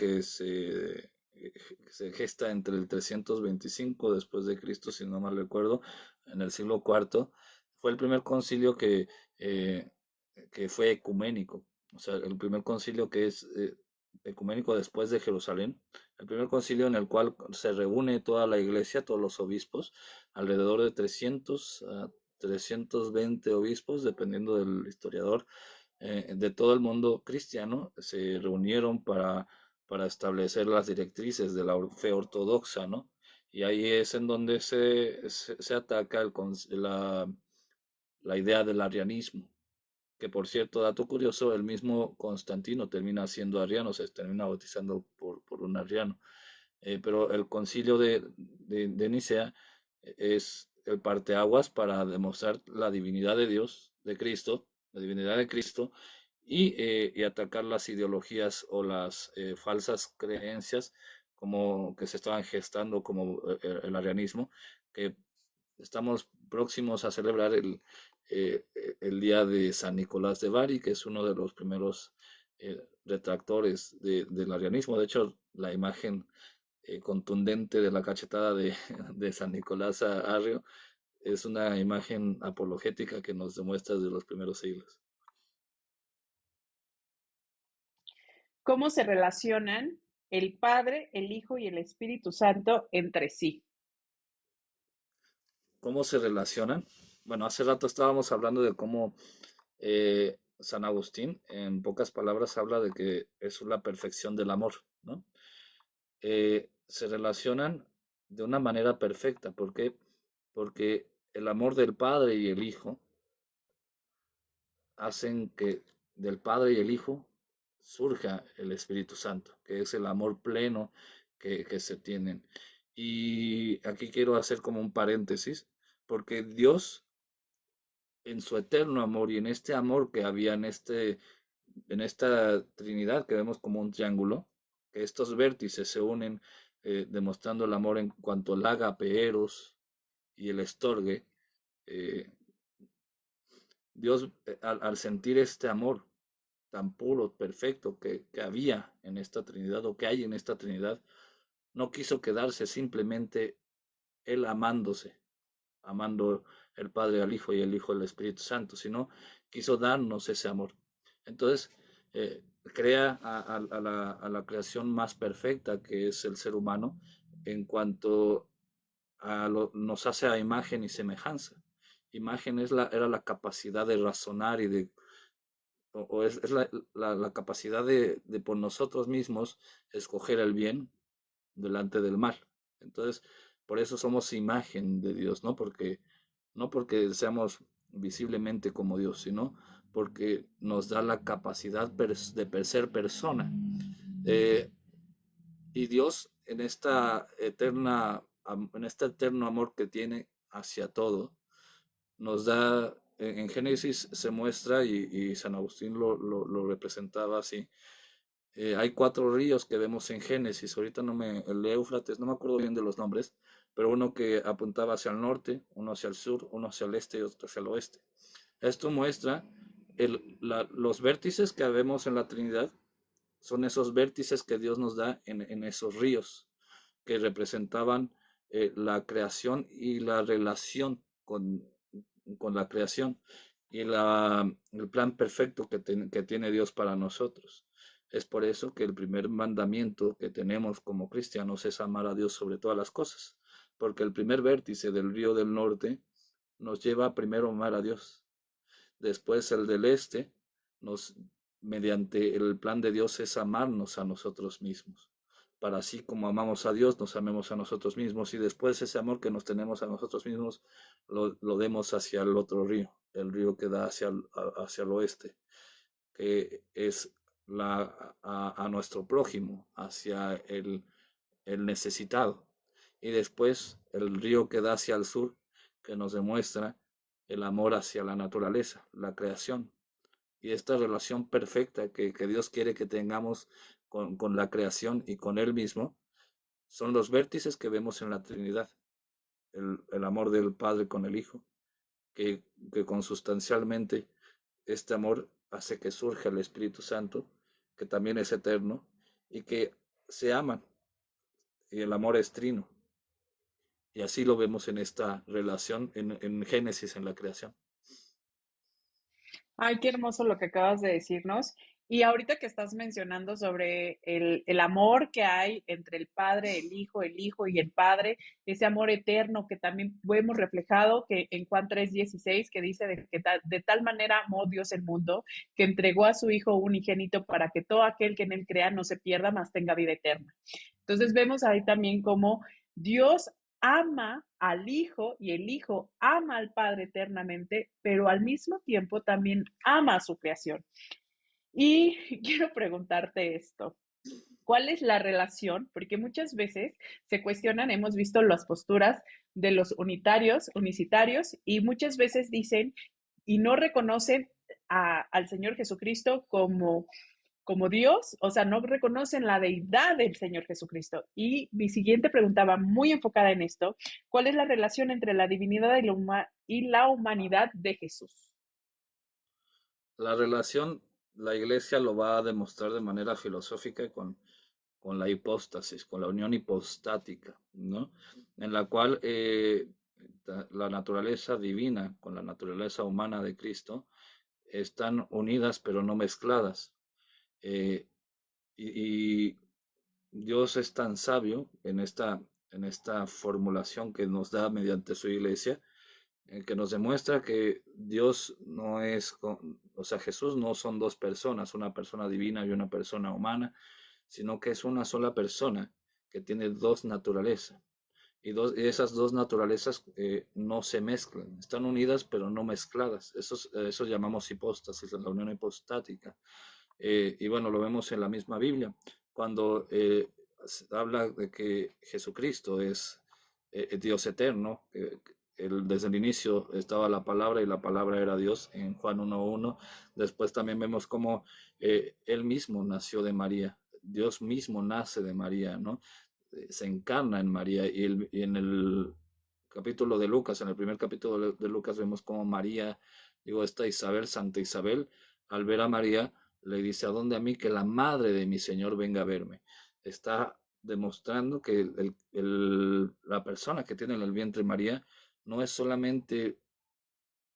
se gesta entre el 325 después de Cristo, si no mal recuerdo, en el siglo IV, fue el primer concilio eh, que fue ecuménico. O sea, el primer concilio que es ecuménico después de Jerusalén, el primer concilio en el cual se reúne toda la iglesia, todos los obispos, alrededor de 300 a 320 obispos, dependiendo del historiador, de todo el mundo cristiano, se reunieron para establecer las directrices de la fe ortodoxa, ¿no? Y ahí es en donde se ataca la idea del arrianismo, que por cierto, dato curioso, el mismo Constantino termina siendo arriano, se termina bautizando por un arriano. Pero el concilio de Nicea es el parteaguas para demostrar la divinidad de Dios, de Cristo, la divinidad de Cristo, y atacar las ideologías o las falsas creencias como que se estaban gestando como el arianismo, que estamos próximos a celebrar el día de San Nicolás de Bari, que es uno de los primeros retractores del arianismo. De hecho, la imagen contundente de la cachetada de San Nicolás a Arrio es una imagen apologética que nos demuestra desde los primeros siglos.
¿Cómo se relacionan el Padre, el Hijo y el Espíritu Santo entre sí?
¿Cómo se relacionan? Bueno, hace rato estábamos hablando de cómo San Agustín, en pocas palabras, habla de que es la perfección del amor, ¿no? Se relacionan de una manera perfecta. ¿Por qué? Porque el amor del Padre y el Hijo hacen que del Padre y el Hijo surja el Espíritu Santo, que es el amor pleno que se tienen. Y aquí quiero hacer como un paréntesis, porque Dios, en su eterno amor y en este amor que había en esta Trinidad que vemos como un triángulo, que estos vértices se unen demostrando el amor en cuanto al ágape, eros y el estorge. eh, Dios, al sentir este amor tan puro, perfecto que había en esta Trinidad o que hay en esta Trinidad, no quiso quedarse simplemente él amándose, amando el Padre al Hijo y el Hijo al Espíritu Santo, sino quiso darnos ese amor. Entonces, crea a la creación más perfecta que es el ser humano en cuanto nos hace a imagen y semejanza. Imagen era la capacidad de razonar y es la capacidad de por nosotros mismos escoger el bien delante del mal. Entonces, por eso somos imagen de Dios, no porque seamos visiblemente como Dios, sino porque nos da la capacidad de ser persona. Eh, y Dios en este eterno amor que tiene hacia todo, nos da, en Génesis se muestra, y San Agustín lo representaba así, Hay cuatro ríos que vemos en Génesis. Ahorita el Éufrates, no me acuerdo bien de los nombres, pero uno que apuntaba hacia el norte, uno hacia el sur, uno hacia el este y otro hacia el oeste. Esto muestra los vértices que vemos en la Trinidad, son esos vértices que Dios nos da en esos ríos, que representaban la creación y la relación con la creación y el plan perfecto que tiene Dios para nosotros. Es por eso que el primer mandamiento que tenemos como cristianos es amar a Dios sobre todas las cosas, porque el primer vértice del río del norte nos lleva a primero amar a Dios. Después el del este, nos, mediante el plan de Dios, es amarnos a nosotros mismos. Para así como amamos a Dios, nos amemos a nosotros mismos y después ese amor que nos tenemos a nosotros mismos lo demos hacia el otro río, el río que da hacia el oeste, que es a nuestro prójimo, hacia el necesitado. Y después el río que da hacia el sur, que nos demuestra el amor hacia la naturaleza, la creación. Y esta relación perfecta que Dios quiere que tengamos con la creación y con Él mismo, son los vértices que vemos en la Trinidad. El amor del Padre con el Hijo, que consustancialmente este amor hace que surja el Espíritu Santo, que también es eterno, y que se aman, y el amor es trino. Y así lo vemos en esta relación, en Génesis, en la creación.
Ay, qué hermoso lo que acabas de decirnos. Y ahorita que estás mencionando sobre el amor que hay entre el Padre, el Hijo y el Padre, ese amor eterno que también vemos reflejado que en Juan 3:16, que dice de tal manera amó Dios el mundo, que entregó a su Hijo unigénito para que todo aquel que en él crea no se pierda, mas tenga vida eterna. Entonces vemos ahí también cómo Dios ama al Hijo y el Hijo ama al Padre eternamente, pero al mismo tiempo también ama a su creación. Y quiero preguntarte esto. ¿Cuál es la relación? Porque muchas veces se cuestionan, hemos visto las posturas de los unitarios, unicitarios, y muchas veces dicen y no reconocen al Señor Jesucristo como Dios, o sea, no reconocen la deidad del Señor Jesucristo. Y mi siguiente pregunta va muy enfocada en esto. ¿Cuál es la relación entre la divinidad y la humanidad de Jesús?
La relación, la iglesia lo va a demostrar de manera filosófica con la hipóstasis, con la unión hipostática, ¿no? En la cual la naturaleza divina con la naturaleza humana de Cristo están unidas pero no mezcladas. Eh, y Dios es tan sabio en esta formulación que nos da mediante su iglesia, que nos demuestra que Dios no es, o sea, Jesús no son dos personas, una persona divina y una persona humana, sino que es una sola persona que tiene dos naturalezas. Y esas dos naturalezas no se mezclan, están unidas pero no mezcladas. Eso llamamos hipóstasis, la unión hipostática. Y bueno, lo vemos en la misma Biblia, cuando habla de que Jesucristo es Dios eterno, desde el inicio estaba la palabra y la palabra era Dios en Juan 1:1. Después también vemos cómo Él mismo nació de María, Dios mismo nace de María, ¿no? Se encarna en María y en el capítulo de Lucas, en el primer capítulo de Lucas vemos cómo María, digo, esta Isabel, Santa Isabel, al ver a María, le dice, ¿a dónde a mí que la madre de mi Señor venga a verme? Está demostrando que la persona que tiene en el vientre María no es solamente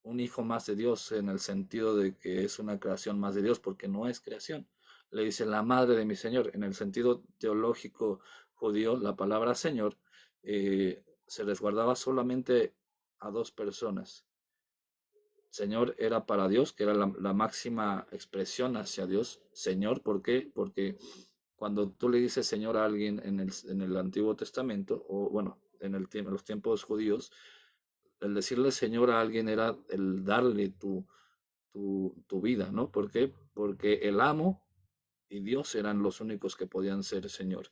un hijo más de Dios en el sentido de que es una creación más de Dios, porque no es creación. Le dice la madre de mi Señor. En el sentido teológico judío, la palabra Señor se resguardaba solamente a dos personas. Señor era para Dios, que era la máxima expresión hacia Dios. Señor, ¿por qué? Porque cuando tú le dices Señor a alguien en el Antiguo Testamento, o bueno, en los tiempos judíos, el decirle Señor a alguien era el darle tu vida, ¿no? ¿Por qué? Porque el amo y Dios eran los únicos que podían ser Señor.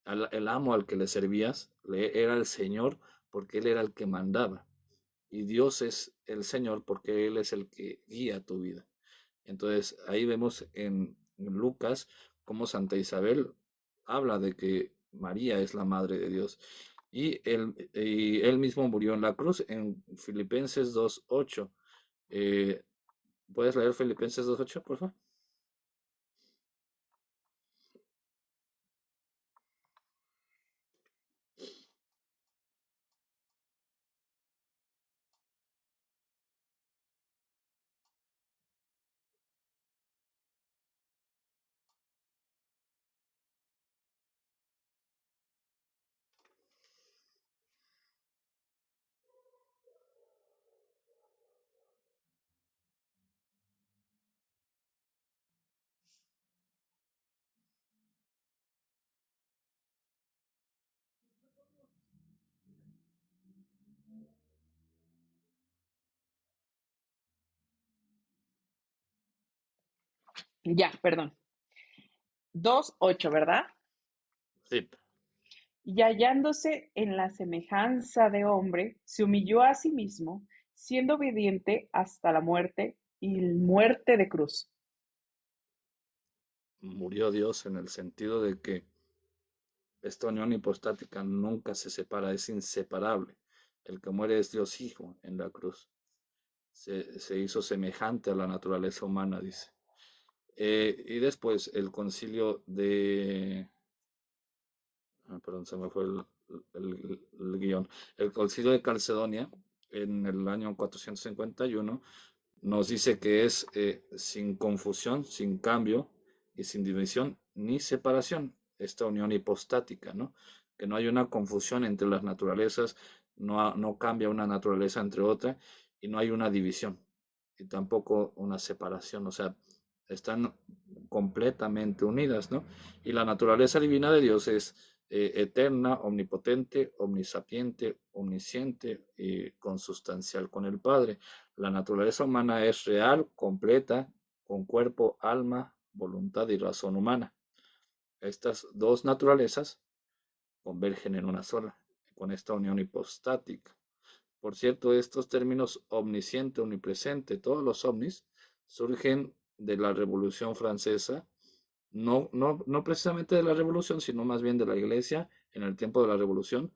El amo al que le servías era el Señor porque Él era el que mandaba. Y Dios es el Señor porque Él es el que guía tu vida. Entonces ahí vemos en Lucas como Santa Isabel habla de que María es la Madre de Dios. Y él mismo murió en la cruz en Filipenses 2:8. Eh, ¿Puedes leer Filipenses 2:8, por favor?
Ya, perdón. 2:8, ¿verdad?
Sí.
Y hallándose en la semejanza de hombre, se humilló a sí mismo, siendo obediente hasta la muerte y muerte de cruz.
Murió Dios en el sentido de que esta unión hipostática nunca se separa, es inseparable. El que muere es Dios Hijo en la cruz. Se hizo semejante a la naturaleza humana, dice. Y después el concilio de... perdón, se me fue el guión. El concilio de Calcedonia, en el año 451, nos dice que es sin confusión, sin cambio y sin división ni separación, esta unión hipostática, ¿no? Que no hay una confusión entre las naturalezas, no cambia una naturaleza entre otra y no hay una división y tampoco una separación, o sea, están completamente unidas, ¿no? Y la naturaleza divina de Dios es eterna, omnipotente, omnisapiente, omnisciente y consustancial con el Padre. La naturaleza humana es real, completa, con cuerpo, alma, voluntad y razón humana. Estas dos naturalezas convergen en una sola, con esta unión hipostática. Por cierto, estos términos omnisciente, omnipresente, todos los omnis, surgen de la Revolución Francesa, no precisamente de la Revolución, sino más bien de la Iglesia en el tiempo de la Revolución,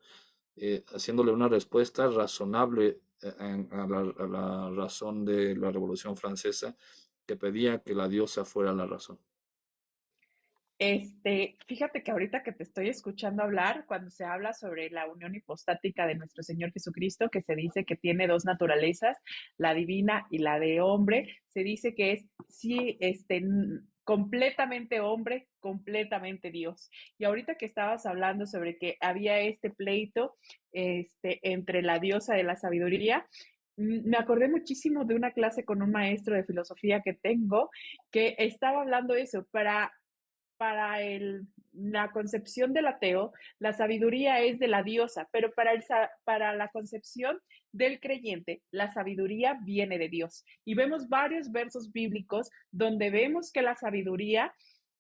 haciéndole una respuesta razonable a la razón de la Revolución Francesa, que pedía que la diosa fuera la razón.
Fíjate que ahorita que te estoy escuchando hablar, cuando se habla sobre la unión hipostática de nuestro Señor Jesucristo, que se dice que tiene dos naturalezas, la divina y la de hombre, se dice que es sí, completamente hombre, completamente Dios. Y ahorita que estabas hablando sobre que había este pleito, entre la diosa de la sabiduría, me acordé muchísimo de una clase con un maestro de filosofía que tengo, que estaba hablando de eso, para la concepción del ateo, la sabiduría es de la diosa, pero para la concepción del creyente, la sabiduría viene de Dios. Y vemos varios versos bíblicos donde vemos que la sabiduría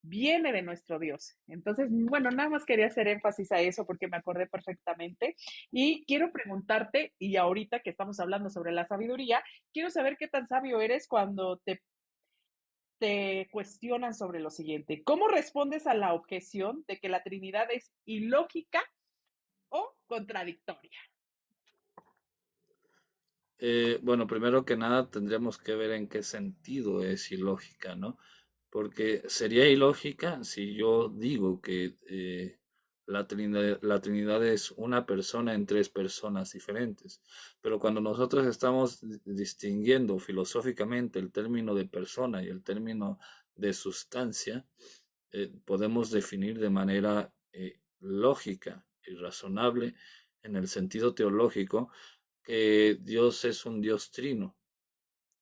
viene de nuestro Dios. Entonces, bueno, nada más quería hacer énfasis a eso porque me acordé perfectamente. Y quiero preguntarte, y ahorita que estamos hablando sobre la sabiduría, quiero saber qué tan sabio eres cuando te cuestionan sobre lo siguiente. ¿Cómo respondes a la objeción de que la Trinidad es ilógica o contradictoria?
Bueno, primero que nada tendríamos que ver en qué sentido es ilógica, ¿no? Porque sería ilógica si yo digo que la Trinidad es una persona en tres personas diferentes. Pero cuando nosotros estamos distinguiendo filosóficamente el término de persona y el término de sustancia, podemos definir de manera lógica y razonable en el sentido teológico que Dios es un Dios trino,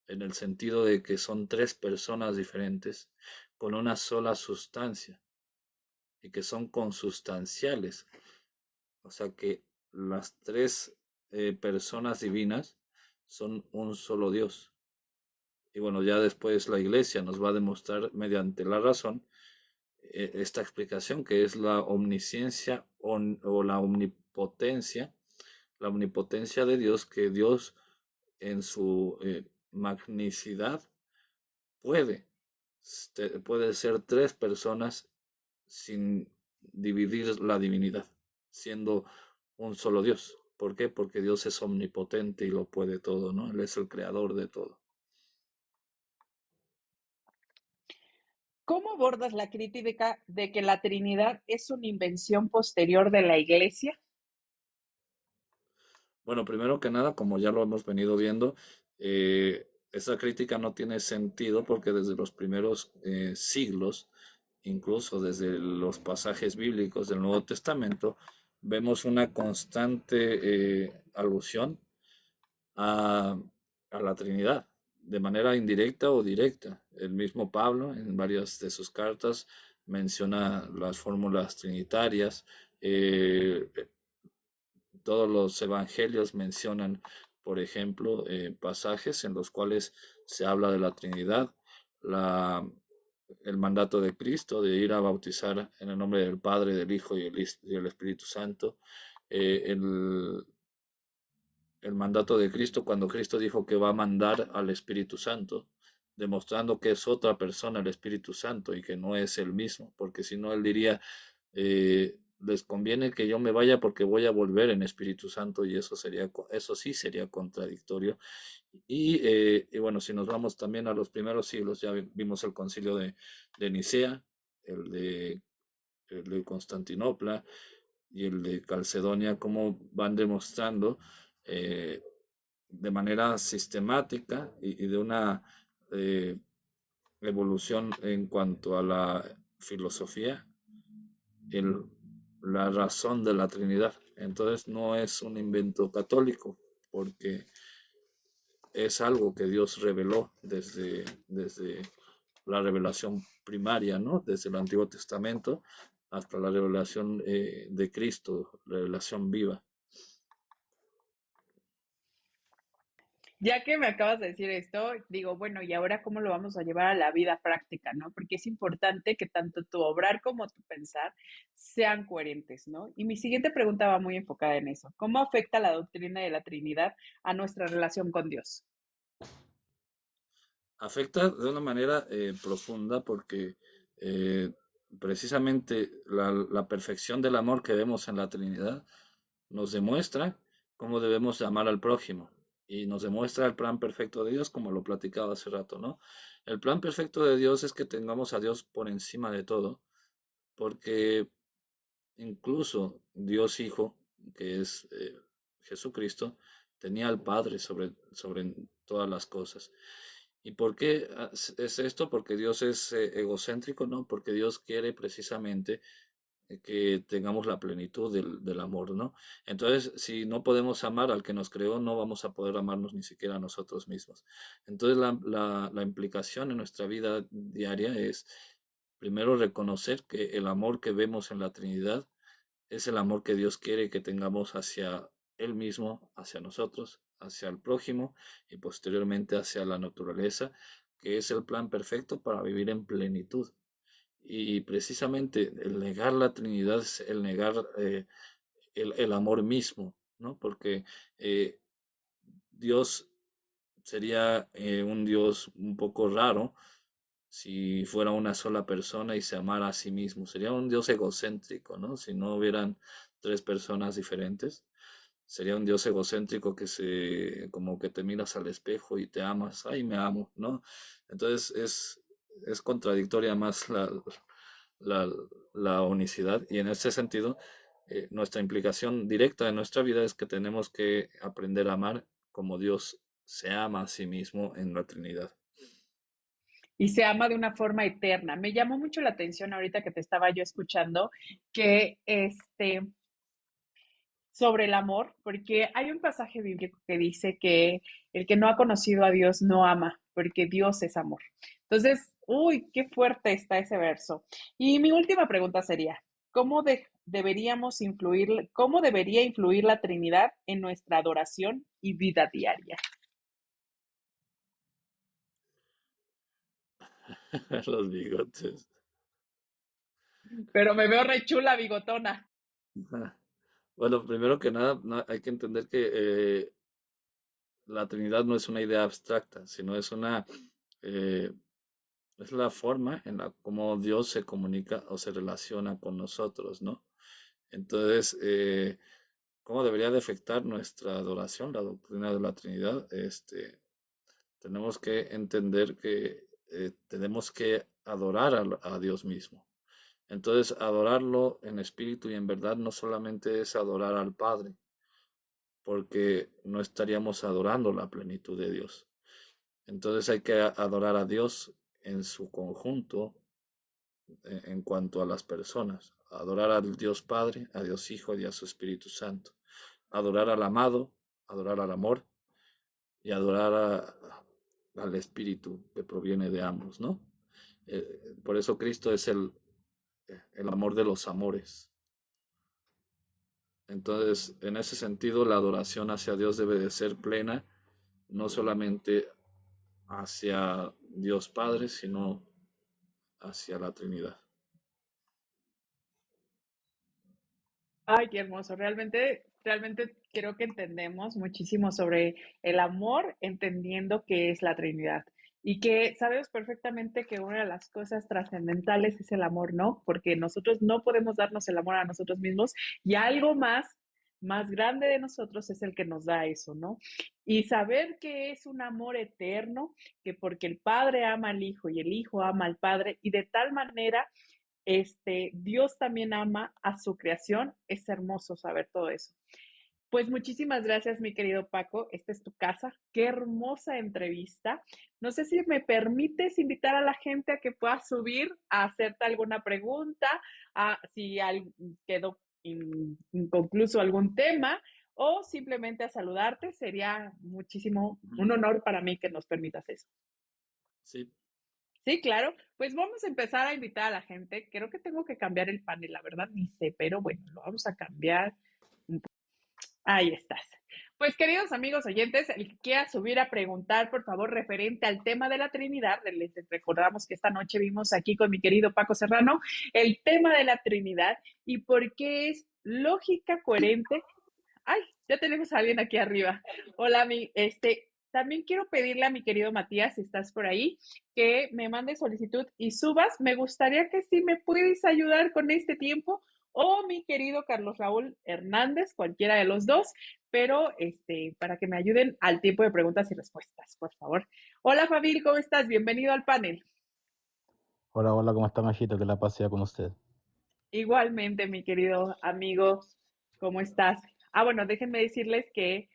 en el sentido de que son tres personas diferentes con una sola sustancia y que son consustanciales. O sea que las tres personas divinas son un solo Dios. Y bueno, ya después la Iglesia nos va a demostrar mediante la razón esta explicación que es la omnisciencia o la omnipotencia de Dios, que Dios en su magnicidad puede, puede ser tres personas sin dividir la divinidad, siendo un solo Dios. ¿Por qué? Porque Dios es omnipotente y lo puede todo, ¿no? Él es el creador de todo.
¿Cómo abordas la crítica de que la Trinidad es una invención posterior de la Iglesia?
Bueno, primero que nada, como ya lo hemos venido viendo, esa crítica no tiene sentido porque desde los primeros siglos, incluso desde los pasajes bíblicos del Nuevo Testamento, vemos una constante alusión a, a la Trinidad, de manera indirecta o directa. El mismo Pablo, en varias de sus cartas, menciona las fórmulas trinitarias. eh, Todos los evangelios mencionan, por ejemplo, pasajes en los cuales se habla de la Trinidad, la, el mandato de Cristo de ir a bautizar en el nombre del Padre, del Hijo y el Espíritu Santo, eh, el, el mandato de Cristo cuando Cristo dijo que va a mandar al Espíritu Santo, demostrando que es otra persona el Espíritu Santo y que no es el mismo, porque si no, él diría, les conviene que yo me vaya porque voy a volver en Espíritu Santo y eso sería, eso sí sería contradictorio. Y bueno, si nos vamos también a los primeros siglos, ya vimos el concilio de Nicea, el de, el de Constantinopla y el de Calcedonia, cómo van demostrando eh, de manera sistemática y de una eh, evolución en cuanto a la filosofía, el, la razón de la Trinidad. Entonces no es un invento católico, porque es algo que Dios reveló desde la revelación primaria, ¿no? Desde el Antiguo Testamento hasta la revelación de Cristo, revelación viva.
Ya que me acabas de decir esto, digo, bueno, ¿y ahora cómo lo vamos a llevar a la vida práctica, no? Porque es importante que tanto tu obrar como tu pensar sean coherentes, ¿no? Y mi siguiente pregunta va muy enfocada en eso. ¿Cómo afecta la doctrina de la Trinidad a nuestra relación con Dios?
Afecta de una manera profunda porque eh, precisamente la perfección del amor que vemos en la Trinidad nos demuestra cómo debemos de amar al prójimo y nos demuestra el plan perfecto de Dios, como lo platicaba hace rato, ¿no? El plan perfecto de Dios es que tengamos a Dios por encima de todo, porque incluso Dios Hijo, que es Jesucristo, tenía al Padre sobre todas las cosas. ¿Y por qué es esto? Porque Dios es egocéntrico, ¿no? Porque Dios quiere precisamente que tengamos la plenitud del amor, ¿no? Entonces, si no podemos amar al que nos creó, no vamos a poder amarnos ni siquiera a nosotros mismos. Entonces, la implicación en nuestra vida diaria es, primero, reconocer que el amor que vemos en la Trinidad es el amor que Dios quiere que tengamos hacia Él mismo, hacia nosotros, hacia el prójimo y posteriormente hacia la naturaleza, que es el plan perfecto para vivir en plenitud. Y precisamente el negar la Trinidad es el negar el amor mismo, ¿no? Porque eh, Dios sería un Dios un poco raro si fuera una sola persona y se amara a sí mismo. Sería un Dios egocéntrico, ¿no? Si no hubieran tres personas diferentes. Sería un Dios egocéntrico que como que te miras al espejo y te amas, ay, me amo, ¿no? Entonces es contradictoria más la, la unicidad y en ese sentido, nuestra implicación directa en nuestra vida es que tenemos que aprender a amar como Dios se ama a sí mismo en la Trinidad.
Y se ama de una forma eterna. Me llamó mucho la atención ahorita que te estaba yo escuchando que sobre el amor, porque hay un pasaje bíblico que dice que el que no ha conocido a Dios no ama, porque Dios es amor. Entonces, uy, qué fuerte está ese verso. Y mi última pregunta sería, deberíamos influir, cómo debería influir la Trinidad en nuestra adoración y vida diaria?
Los bigotes.
Pero me veo re chula, bigotona.
Bueno, primero que nada, hay que entender que la Trinidad no es una idea abstracta, sino es una, eh, es la forma en la como Dios se comunica o se relaciona con nosotros, ¿no? Entonces, ¿cómo debería de afectar nuestra adoración, la doctrina de la Trinidad? Tenemos que entender que tenemos que adorar a Dios mismo. Entonces, adorarlo en espíritu y en verdad no solamente es adorar al Padre, porque no estaríamos adorando la plenitud de Dios. Entonces hay que adorar a Dios en su conjunto en cuanto a las personas. Adorar al Dios Padre, a Dios Hijo y a su Espíritu Santo. Adorar al amado, adorar al amor y adorar al Espíritu que proviene de ambos, ¿no? Por eso Cristo es el amor de los amores. Entonces, en ese sentido, la adoración hacia Dios debe de ser plena, no solamente hacia Dios Padre, sino hacia la Trinidad.
Ay, qué hermoso. Realmente creo que entendemos muchísimo sobre el amor, entendiendo que es la Trinidad. Y que sabemos perfectamente que una de las cosas trascendentales es el amor, ¿no? Porque nosotros no podemos darnos el amor a nosotros mismos y algo más grande de nosotros es el que nos da eso, ¿no? Y saber que es un amor eterno, que porque el Padre ama al Hijo y el Hijo ama al Padre, y de tal manera Dios también ama a su creación. Es hermoso saber todo eso. Pues muchísimas gracias, mi querido Paco. Esta es tu casa. Qué hermosa entrevista. No sé si me permites invitar a la gente a que pueda subir a hacerte alguna pregunta, a si quedó inconcluso algún tema o simplemente a saludarte. Sería muchísimo un honor para mí que nos permitas eso.
Sí.
Sí, claro. Pues vamos a empezar a invitar a la gente. Creo que tengo que cambiar el panel, la verdad ni sé, pero bueno, lo vamos a cambiar. Ahí estás. Pues queridos amigos oyentes, el que quiera subir a preguntar, por favor, referente al tema de la Trinidad, les recordamos que esta noche vimos aquí con mi querido Paco Serrano el tema de la Trinidad y por qué es lógica, coherente. Ay, ya tenemos a alguien aquí arriba. Hola, también quiero pedirle a mi querido Matías, si estás por ahí, que me mande solicitud y subas. Me gustaría que sí me puedes ayudar con este tiempo, o mi querido Carlos Raúl Hernández, cualquiera de los dos, pero para que me ayuden al tiempo de preguntas y respuestas, por favor. Hola, Fabil, ¿cómo estás? Bienvenido al panel.
Hola, hola, ¿cómo está, Majito? Que la paz sea con usted.
Igualmente, mi querido amigo, ¿cómo estás? Ah, bueno, déjenme decirles que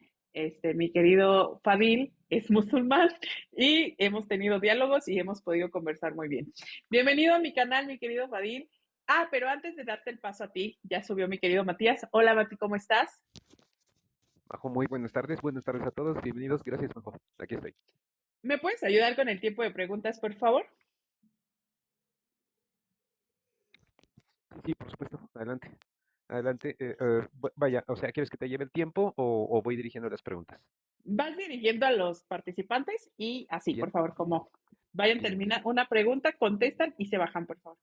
mi querido Fadil es musulmán y hemos tenido diálogos y hemos podido conversar muy bien. Bienvenido a mi canal, mi querido Fadil. Ah, pero antes de darte el paso a ti, ya subió mi querido Matías. Hola, Mati, ¿cómo estás?
Majo, muy buenas tardes a todos, bienvenidos, gracias, Majo, aquí estoy.
¿Me puedes ayudar con el tiempo de preguntas, por favor?
Sí, por supuesto, adelante, adelante, vaya, o sea, ¿quieres que te lleve el tiempo o voy dirigiendo las preguntas?
Vas dirigiendo a los participantes y así, por
Bien,
favor, como vayan,
bien,
terminar una pregunta, contestan y se bajan, por favor.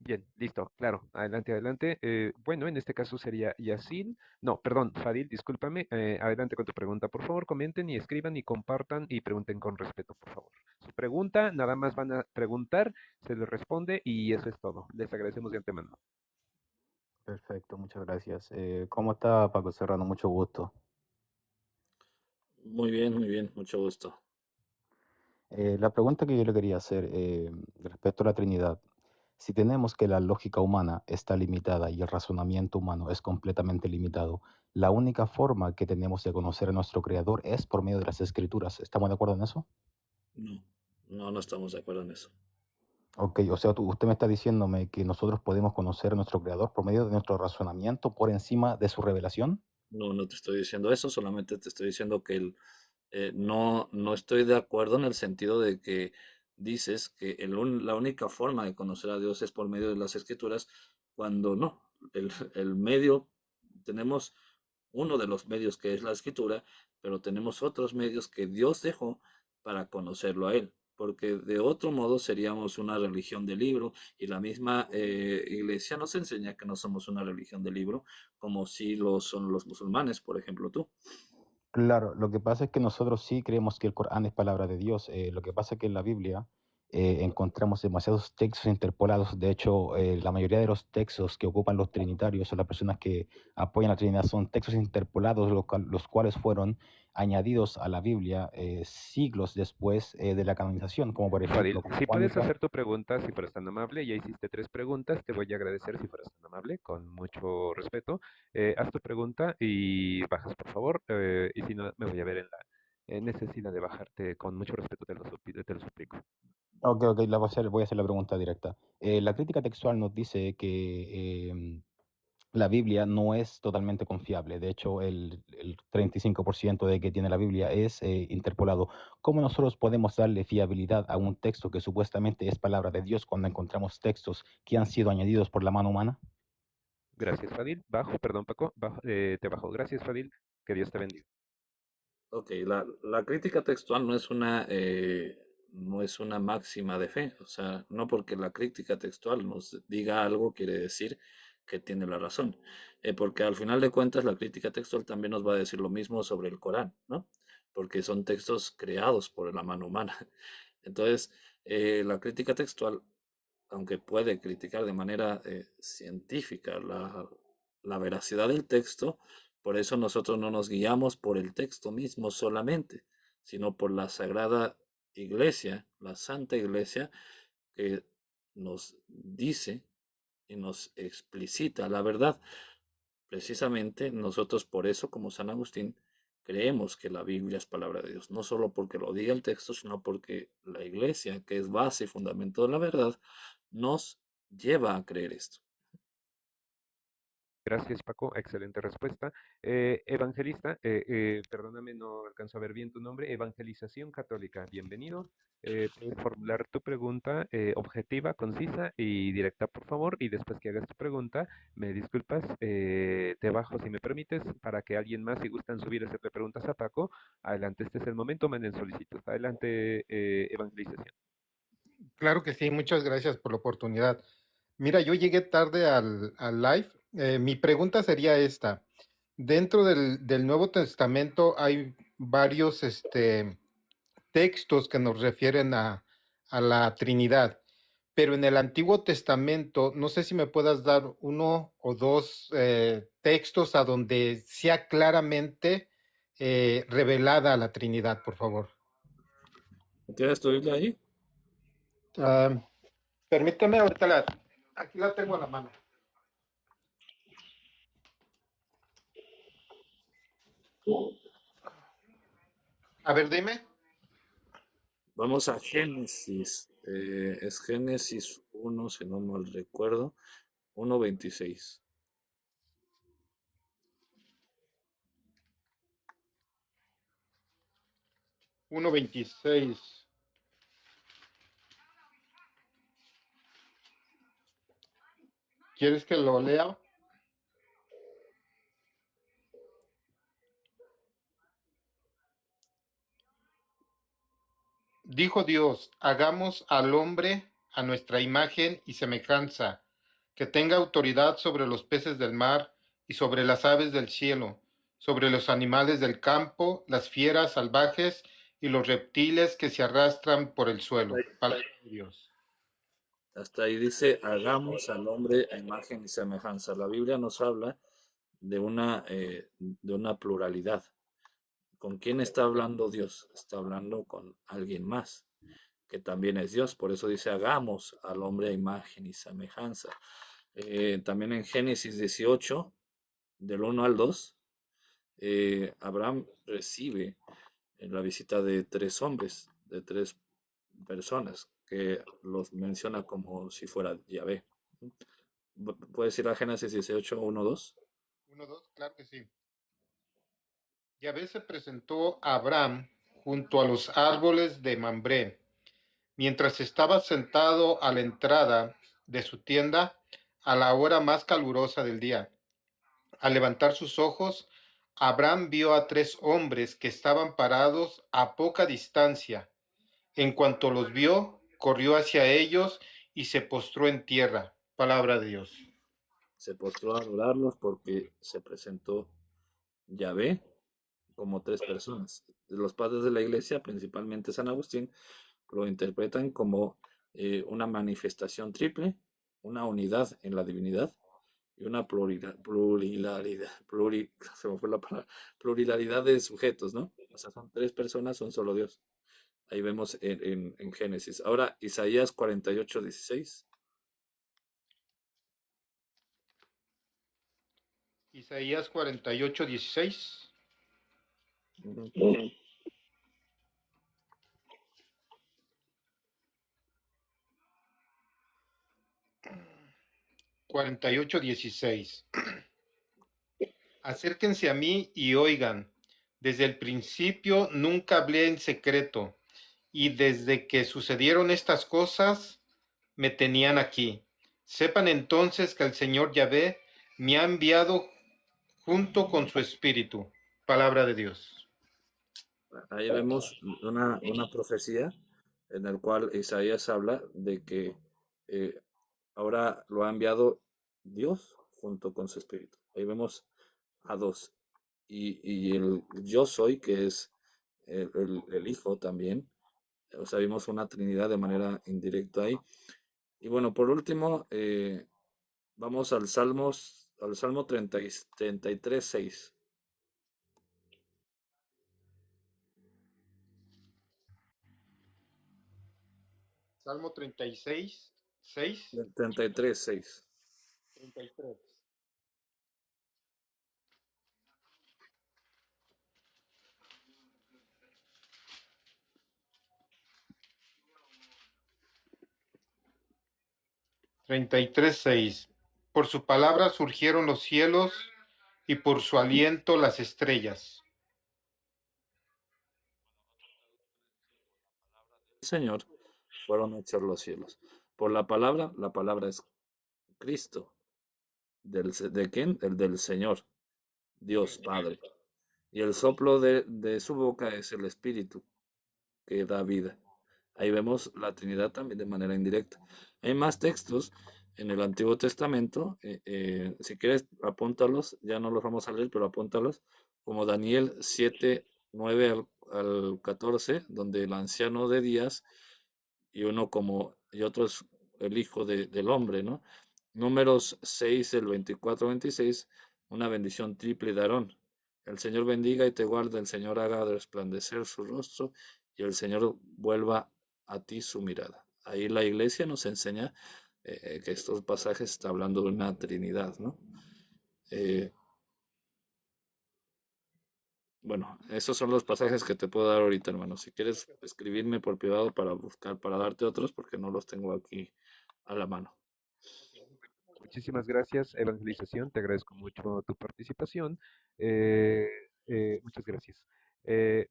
bien, listo, claro, adelante, adelante. Bueno, en este caso sería Yacine, no, perdón, Fadil, discúlpame, adelante con tu pregunta, por favor, comenten y escriban y compartan y pregunten con respeto, por favor. Su pregunta, nada más van a preguntar, se les responde y eso es todo. Les agradecemos de antemano.
Perfecto, muchas gracias. ¿Cómo está, Paco Serrano? Mucho gusto.
Muy bien, mucho gusto.
La pregunta que yo le quería hacer respecto a la Trinidad, si tenemos que la lógica humana está limitada y el razonamiento humano es completamente limitado, la única forma que tenemos de conocer a nuestro Creador es por medio de las Escrituras. ¿Estamos de acuerdo en eso?
No, no estamos de acuerdo en eso.
Ok, o sea, usted me está diciéndome que nosotros podemos conocer a nuestro Creador por medio de nuestro razonamiento por encima de su revelación.
No te estoy diciendo eso, solamente te estoy diciendo que no estoy de acuerdo en el sentido de que dices que la única forma de conocer a Dios es por medio de las escrituras, cuando no. El medio, tenemos uno de los medios que es la escritura, pero tenemos otros medios que Dios dejó para conocerlo a Él. Porque de otro modo seríamos una religión de libro y la misma iglesia nos enseña que no somos una religión de libro, como si lo son los musulmanes, por ejemplo, tú.
Claro, lo que pasa es que nosotros sí creemos que el Corán es palabra de Dios. Lo que pasa es que en la Biblia encontramos demasiados textos interpolados. De hecho, la mayoría de los textos que ocupan los trinitarios o las personas que apoyan la Trinidad son textos interpolados, los cuales fueron añadidos a la Biblia siglos después de la canonización, como por
Fadil,
ejemplo
si
Juan y
puedes
Pablo.
hacer tu pregunta, si fueras tan amable, ya hiciste 3 preguntas, te voy a agradecer si fueras tan amable, con mucho respeto. Haz tu pregunta y bajas, por favor, y si no, me voy a ver en la necesidad de bajarte con mucho respeto, te lo suplico.
Ok, voy a hacer la pregunta directa. La crítica textual nos dice que la Biblia no es totalmente confiable. De hecho, el 35% de que tiene la Biblia es interpolado. ¿Cómo nosotros podemos darle fiabilidad a un texto que supuestamente es palabra de Dios cuando encontramos textos que han sido añadidos por la mano humana?
Gracias, Fadil. Bajo, perdón, Paco, te bajo. Gracias, Fadil. Que Dios te bendiga.
Ok, la crítica textual no es una máxima de fe. O sea, no porque la crítica textual nos diga algo quiere decir que tiene la razón. Porque al final de cuentas la crítica textual también nos va a decir lo mismo sobre el Corán, ¿no? Porque son textos creados por la mano humana. Entonces, la crítica textual, aunque puede criticar de manera científica la veracidad del texto, por eso nosotros no nos guiamos por el texto mismo solamente, sino por la Sagrada Iglesia, la Santa Iglesia, que nos dice y nos explicita la verdad. Precisamente nosotros por eso, como San Agustín, creemos que la Biblia es palabra de Dios, no solo porque lo diga el texto, sino porque la Iglesia, que es base y fundamento de la verdad, nos lleva a creer esto.
Gracias, Paco. Excelente respuesta. Evangelista, perdóname, no alcanzo a ver bien tu nombre. Evangelización Católica, bienvenido. Puedes formular tu pregunta objetiva, concisa y directa, por favor. Y después que hagas tu pregunta, me disculpas, te bajo si me permites para que alguien más, si gustan subir a hacerle preguntas a Paco. Adelante, este es el momento, manden solicitud. Adelante, evangelización.
Claro que sí, muchas gracias por la oportunidad. Mira, yo llegué tarde al live. Mi pregunta sería esta. Dentro del Nuevo Testamento hay varios textos que nos refieren a la Trinidad, pero en el Antiguo Testamento, no sé si me puedas dar uno o dos textos a donde sea claramente revelada la Trinidad, por favor.
¿Tienes tu Biblia ahí?
Ah, permítame, ahorita aquí la tengo a la mano. A ver, dime.
Vamos a Génesis. Es Génesis 1, si no mal recuerdo, 1:26.
1:26. ¿Quieres que lo lea? Dijo Dios, hagamos al hombre a nuestra imagen y semejanza, que tenga autoridad sobre los peces del mar y sobre las aves del cielo, sobre los animales del campo, las fieras salvajes y los reptiles que se arrastran por el suelo. Palabra de Dios.
Hasta ahí dice, hagamos al hombre a imagen y semejanza. La Biblia nos habla de una pluralidad. ¿Con quién está hablando Dios? Está hablando con alguien más, que también es Dios. Por eso dice, hagamos al hombre a imagen y semejanza. También en Génesis 18, del 1 al 2, Abraham recibe la visita de 3 hombres, de 3 personas, que los menciona como si fuera Yahvé. ¿Puedes ir a Génesis 18, 1, 2?
1:2, claro que sí. Yahvé se presentó a Abraham junto a los árboles de Mambré, mientras estaba sentado a la entrada de su tienda a la hora más calurosa del día. Al levantar sus ojos, Abraham vio a 3 hombres que estaban parados a poca distancia. En cuanto los vio, corrió hacia ellos y se postró en tierra. Palabra de Dios.
Se postró a adorarlos porque se presentó Yahvé como 3 personas. Los padres de la iglesia, principalmente San Agustín, lo interpretan como una manifestación triple, una unidad en la divinidad y una se me fue la palabra, pluralidad de sujetos, ¿no? O sea, son tres personas, son solo Dios. Ahí vemos en Génesis. Ahora, Isaías 48:16.
Isaías 48:16.
Ujú.
48:16. Acérquense a mí y oigan. Desde el principio nunca hablé en secreto, y desde que sucedieron estas cosas me tenían aquí. Sepan entonces que el Señor Yahvé me ha enviado junto con su espíritu. Palabra de Dios.
Ahí vemos una profecía en la cual Isaías habla de que eh, ahora lo ha enviado Dios junto con su espíritu. Ahí vemos a dos. Y el yo soy, que es el Hijo también. O sea, vimos una Trinidad de manera indirecta ahí. Y bueno, por último, vamos al Salmo 33:6.
Salmo 36, 6,
33:6.
33. Por su palabra surgieron los cielos y por su aliento las estrellas.
Señor, fueron hechos los cielos. Por la palabra es Cristo. ¿De quién? El del Señor, Dios Padre. Y el soplo de su boca es el Espíritu que da vida. Ahí vemos la Trinidad también de manera indirecta. Hay más textos en el Antiguo Testamento. Si quieres, apúntalos. Ya no los vamos a leer, pero apúntalos. Como Daniel 7:9 al 14, donde el anciano de días y otro es el Hijo del Hombre, ¿no? Números 6, del 24-26, una bendición triple de Aarón. El Señor bendiga y te guarde, el Señor haga resplandecer su rostro y el Señor vuelva a ti su mirada. Ahí la iglesia nos enseña que estos pasajes está hablando de una Trinidad, ¿no? Eh, bueno, esos son los pasajes que te puedo dar ahorita, hermano. Si quieres escribirme por privado para buscar, para darte otros, porque no los tengo aquí a la mano.
Muchísimas gracias, Evangelización. Te agradezco mucho tu participación. Muchas gracias.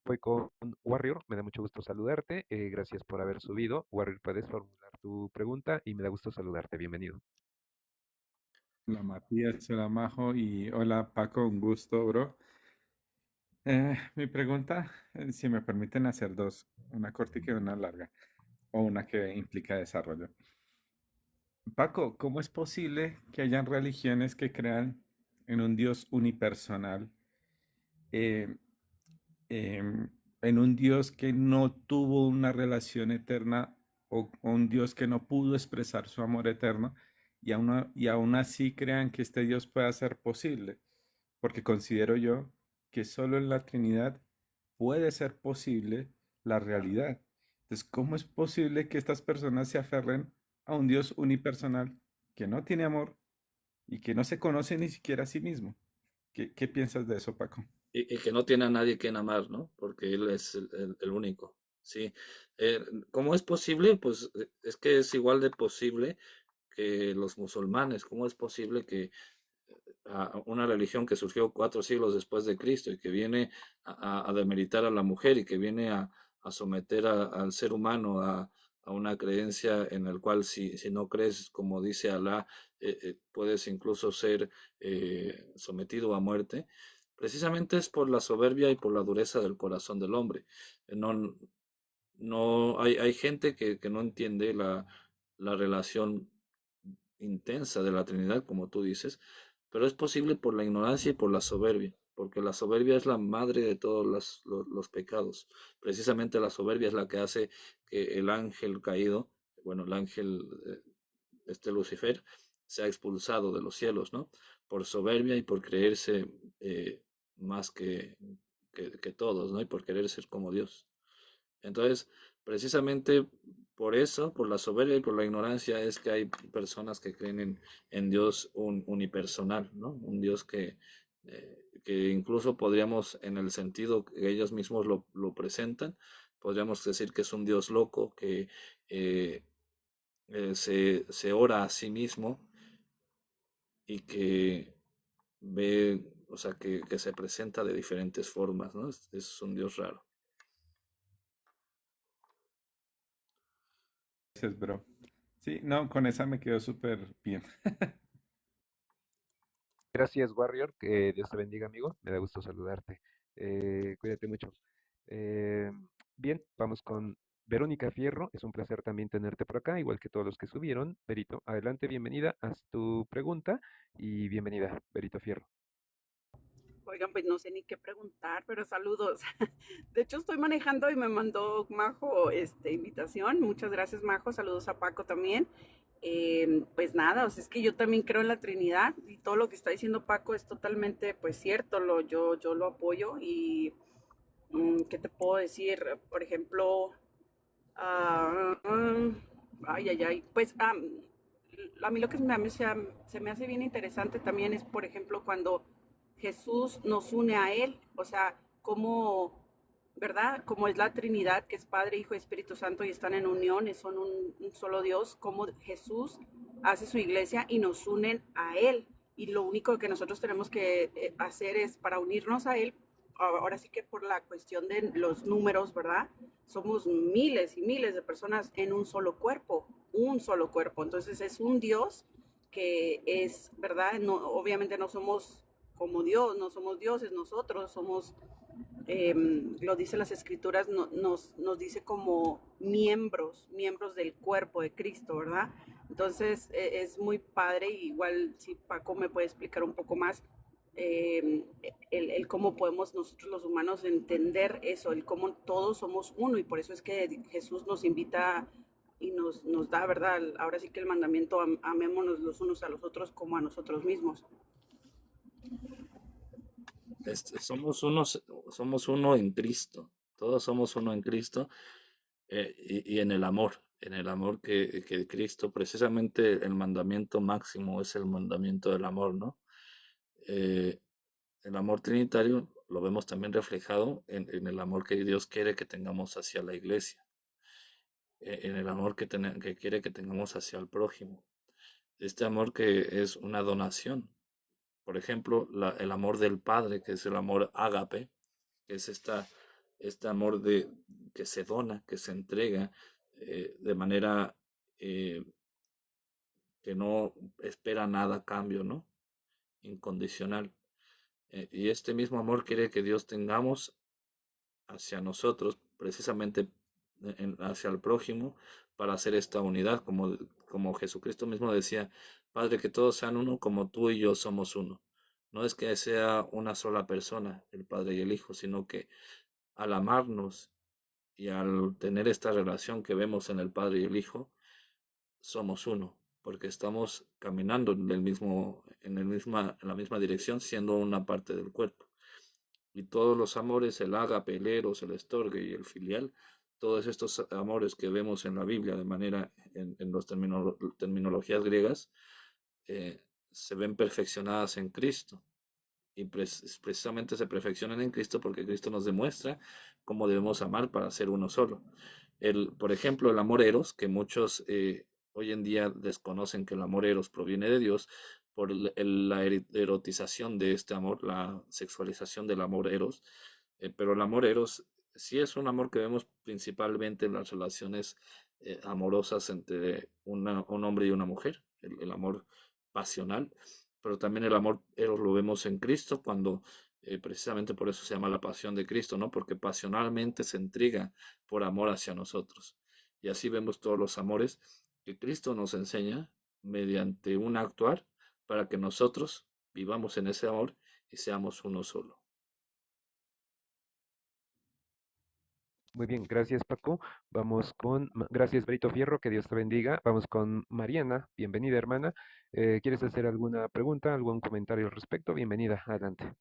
Voy con Warrior. Me da mucho gusto saludarte. Gracias por haber subido. Warrior, puedes formular tu pregunta y me da gusto saludarte. Bienvenido.
Hola Matías, hola Majo y hola Paco, un gusto, bro. Mi pregunta, si me permiten hacer dos, una cortica y una larga, o una que implica desarrollo. Paco, ¿cómo es posible que hayan religiones que crean en un Dios unipersonal, eh, em, en un Dios que no tuvo una relación eterna o un Dios que no pudo expresar su amor eterno y aún así crean que este Dios pueda ser posible? Porque considero yo que solo en la Trinidad puede ser posible la realidad. Entonces, ¿cómo es posible que estas personas se aferren a un Dios unipersonal que no tiene amor y que no se conoce ni siquiera a sí mismo? ¿Qué piensas de eso, Paco?
Y que no tiene a nadie quien amar, ¿no? Porque Él es el único, ¿sí? ¿Cómo es posible? Pues es que es igual de posible que los musulmanes. ¿Cómo es posible que una religión que surgió 4 siglos después de Cristo y que viene a demeritar a la mujer y que viene a someter al ser humano a una creencia en el cual si no crees como dice Alá, puedes incluso ser sometido a muerte? Precisamente es por la soberbia y por la dureza del corazón del hombre. No, no hay gente que no entiende la relación intensa de la Trinidad, como tú dices, pero es posible por la ignorancia y por la soberbia, porque la soberbia es la madre de todos los pecados. Precisamente la soberbia es la que hace que el ángel caído, bueno, el ángel, Lucifer, sea expulsado de los cielos, ¿no? Por soberbia y por creerse más que todos, ¿no? Y por querer ser como Dios. Entonces, precisamente por eso, por la soberbia y por la ignorancia, es que hay personas que creen en Dios unipersonal, ¿no? Un Dios que incluso podríamos, en el sentido que ellos mismos lo presentan, podríamos decir que es un Dios loco que eh, se ora a sí mismo y que ve, o sea, que se presenta de diferentes formas, ¿no? Es un Dios raro.
Gracias, bro. Sí, no, con esa me quedó súper bien.
Gracias, Warrior. Que Dios te bendiga, amigo. Me da gusto saludarte. Cuídate mucho. Eh, bien, vamos con Verónica Fierro. Es un placer también tenerte por acá, igual que todos los que subieron. Berito, adelante, bienvenida. Haz tu pregunta y bienvenida, Berito Fierro.
Oigan, pues no sé ni qué preguntar, pero saludos. De hecho, estoy manejando y me mandó Majo invitación. Muchas gracias, Majo. Saludos a Paco también. Pues nada, o sea, es que yo también creo en la Trinidad y todo lo que está diciendo Paco es totalmente, pues cierto. Yo lo apoyo y ¿qué te puedo decir? Por ejemplo, ah, ay, ay, ay. Pues a mí lo que se me hace bien interesante también es, por ejemplo, cuando Jesús nos une a Él, o sea, como, ¿verdad? Como es la Trinidad, que es Padre, Hijo y Espíritu Santo y están en unión, y son un solo Dios, como Jesús hace su iglesia y nos unen a Él. Y lo único que nosotros tenemos que hacer es para unirnos a Él, ahora sí que por la cuestión de los números, ¿verdad? Somos miles y miles de personas en un solo cuerpo, un solo cuerpo. Entonces es un Dios que es, ¿verdad? No, obviamente no somos como Dios, no somos dioses, nosotros somos, lo dice las escrituras, nos dice como miembros del cuerpo de Cristo, ¿verdad? Entonces es muy padre, igual si Paco me puede explicar un poco más el cómo podemos nosotros los humanos entender eso, el cómo todos somos uno y por eso es que Jesús nos invita y nos da, ¿verdad? Ahora sí que el mandamiento, amémonos los unos a los otros como a nosotros mismos.
Somos uno en Cristo, todos somos uno en Cristo y en el amor que Cristo, precisamente el mandamiento máximo es el mandamiento del amor, ¿no? Eh, el amor trinitario lo vemos también reflejado en el amor que Dios quiere que tengamos hacia la iglesia, en el amor que quiere que tengamos hacia el prójimo. Este amor que es una donación. Por ejemplo, el amor del Padre, que es el amor ágape, que es este amor que se dona, que se entrega de manera eh, que no espera nada a cambio, ¿no? Incondicional. Y este mismo amor quiere que Dios tengamos hacia nosotros, precisamente hacia el prójimo, para hacer esta unidad, como Jesucristo mismo decía, Padre, que todos sean uno como tú y yo somos uno. No es que sea una sola persona, el Padre y el Hijo, sino que al amarnos y al tener esta relación que vemos en el Padre y el Hijo, somos uno, porque estamos caminando en la misma dirección, siendo una parte del cuerpo. Y todos los amores, el ágape, el eros, el estorge y el filial, todos estos amores que vemos en la Biblia de manera, en las terminologías griegas, se ven perfeccionadas en Cristo. Y precisamente se perfeccionan en Cristo porque Cristo nos demuestra cómo debemos amar para ser uno solo. Por ejemplo, el amor eros, que muchos hoy en día desconocen que el amor eros proviene de Dios por la erotización de este amor, la sexualización del amor eros. Pero el amor eros sí es un amor que vemos principalmente en las relaciones amorosas entre un hombre y una mujer, el amor pasional, pero también el amor eros lo vemos en Cristo cuando precisamente por eso se llama la pasión de Cristo, ¿no? Porque pasionalmente se entrega por amor hacia nosotros. Y así vemos todos los amores que Cristo nos enseña mediante un actuar para que nosotros vivamos en ese amor y seamos uno solo.
Muy bien, gracias Paco. Vamos con, gracias Brito Fierro, que Dios te bendiga. Vamos con Mariana, bienvenida hermana. ¿Quieres hacer alguna pregunta, algún comentario al respecto? Bienvenida, adelante.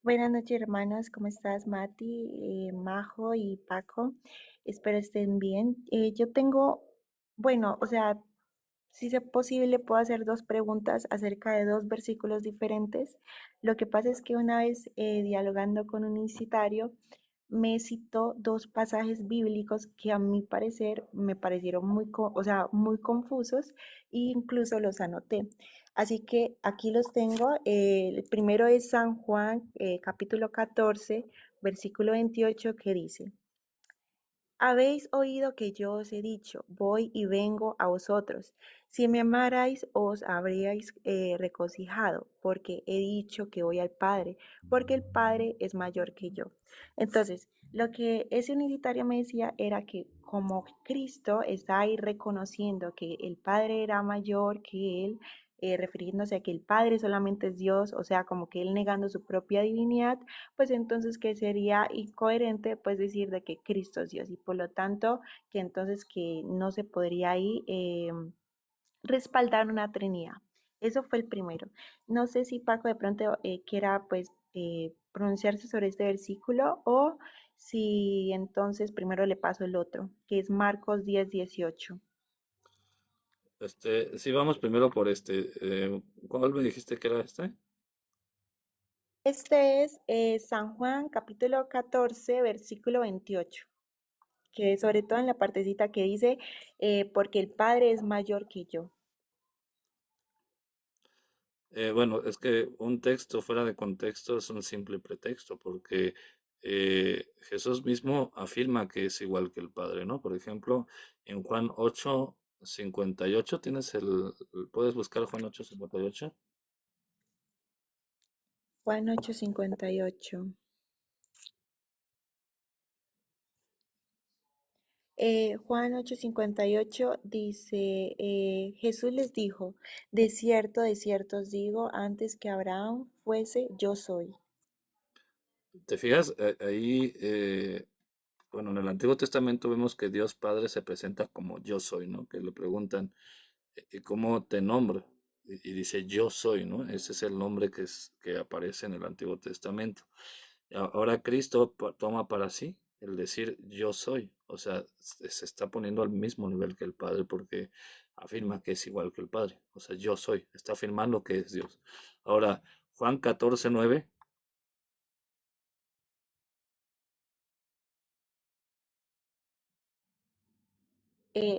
Buenas noches, hermanos. ¿Cómo estás, Mati, Majo y Paco? Espero estén bien. Yo tengo, bueno, o sea, si es posible, puedo hacer dos preguntas acerca de dos versículos diferentes. Lo que pasa es que una vez dialogando con un incitario, me citó dos pasajes bíblicos que a mi parecer me parecieron muy, o sea, muy confusos e incluso los anoté. Así que aquí los tengo. El primero es San Juan, capítulo 14, versículo 28, que dice: Habéis oído que yo os he dicho, voy y vengo a vosotros. Si me amarais, os habríais regocijado, porque he dicho que voy al Padre, porque el Padre es mayor que yo. Entonces, lo que ese unitario me decía era que como Cristo está ahí reconociendo que el Padre era mayor que él, refiriéndose a que el Padre solamente es Dios, o sea, como que él negando su propia divinidad, pues entonces que sería incoherente pues decir de que Cristo es Dios y por lo tanto que entonces que no se podría ahí respaldar una Trinidad. Eso fue el primero. No sé si Paco de pronto quiera pues pronunciarse sobre este versículo o si entonces primero le paso el otro, que es Marcos 10:18.
Sí, vamos primero por ¿cuál me dijiste que era este?
Este es San Juan capítulo 14, versículo 28, que sobre todo en la partecita que dice, porque el Padre es mayor que yo.
Bueno, es que un texto fuera de contexto es un simple pretexto, porque Jesús mismo afirma que es igual que el Padre, ¿no? Por ejemplo, en Juan 8:58, ¿puedes buscar Juan 8:58?
Juan 8:58. Juan 8:58 dice, Jesús les dijo, de cierto os digo, antes que Abraham fuese, yo soy.
¿Te fijas? Ahí, bueno, en el Antiguo Testamento vemos que Dios Padre se presenta como yo soy, ¿no? Que le preguntan, ¿cómo te nombro? Y dice yo soy, ¿no? Ese es el nombre que aparece en el Antiguo Testamento. Ahora Cristo toma para sí el decir yo soy, o sea, se está poniendo al mismo nivel que el Padre porque afirma que es igual que el Padre, o sea, yo soy, está afirmando que es Dios. Ahora, Juan 14:9.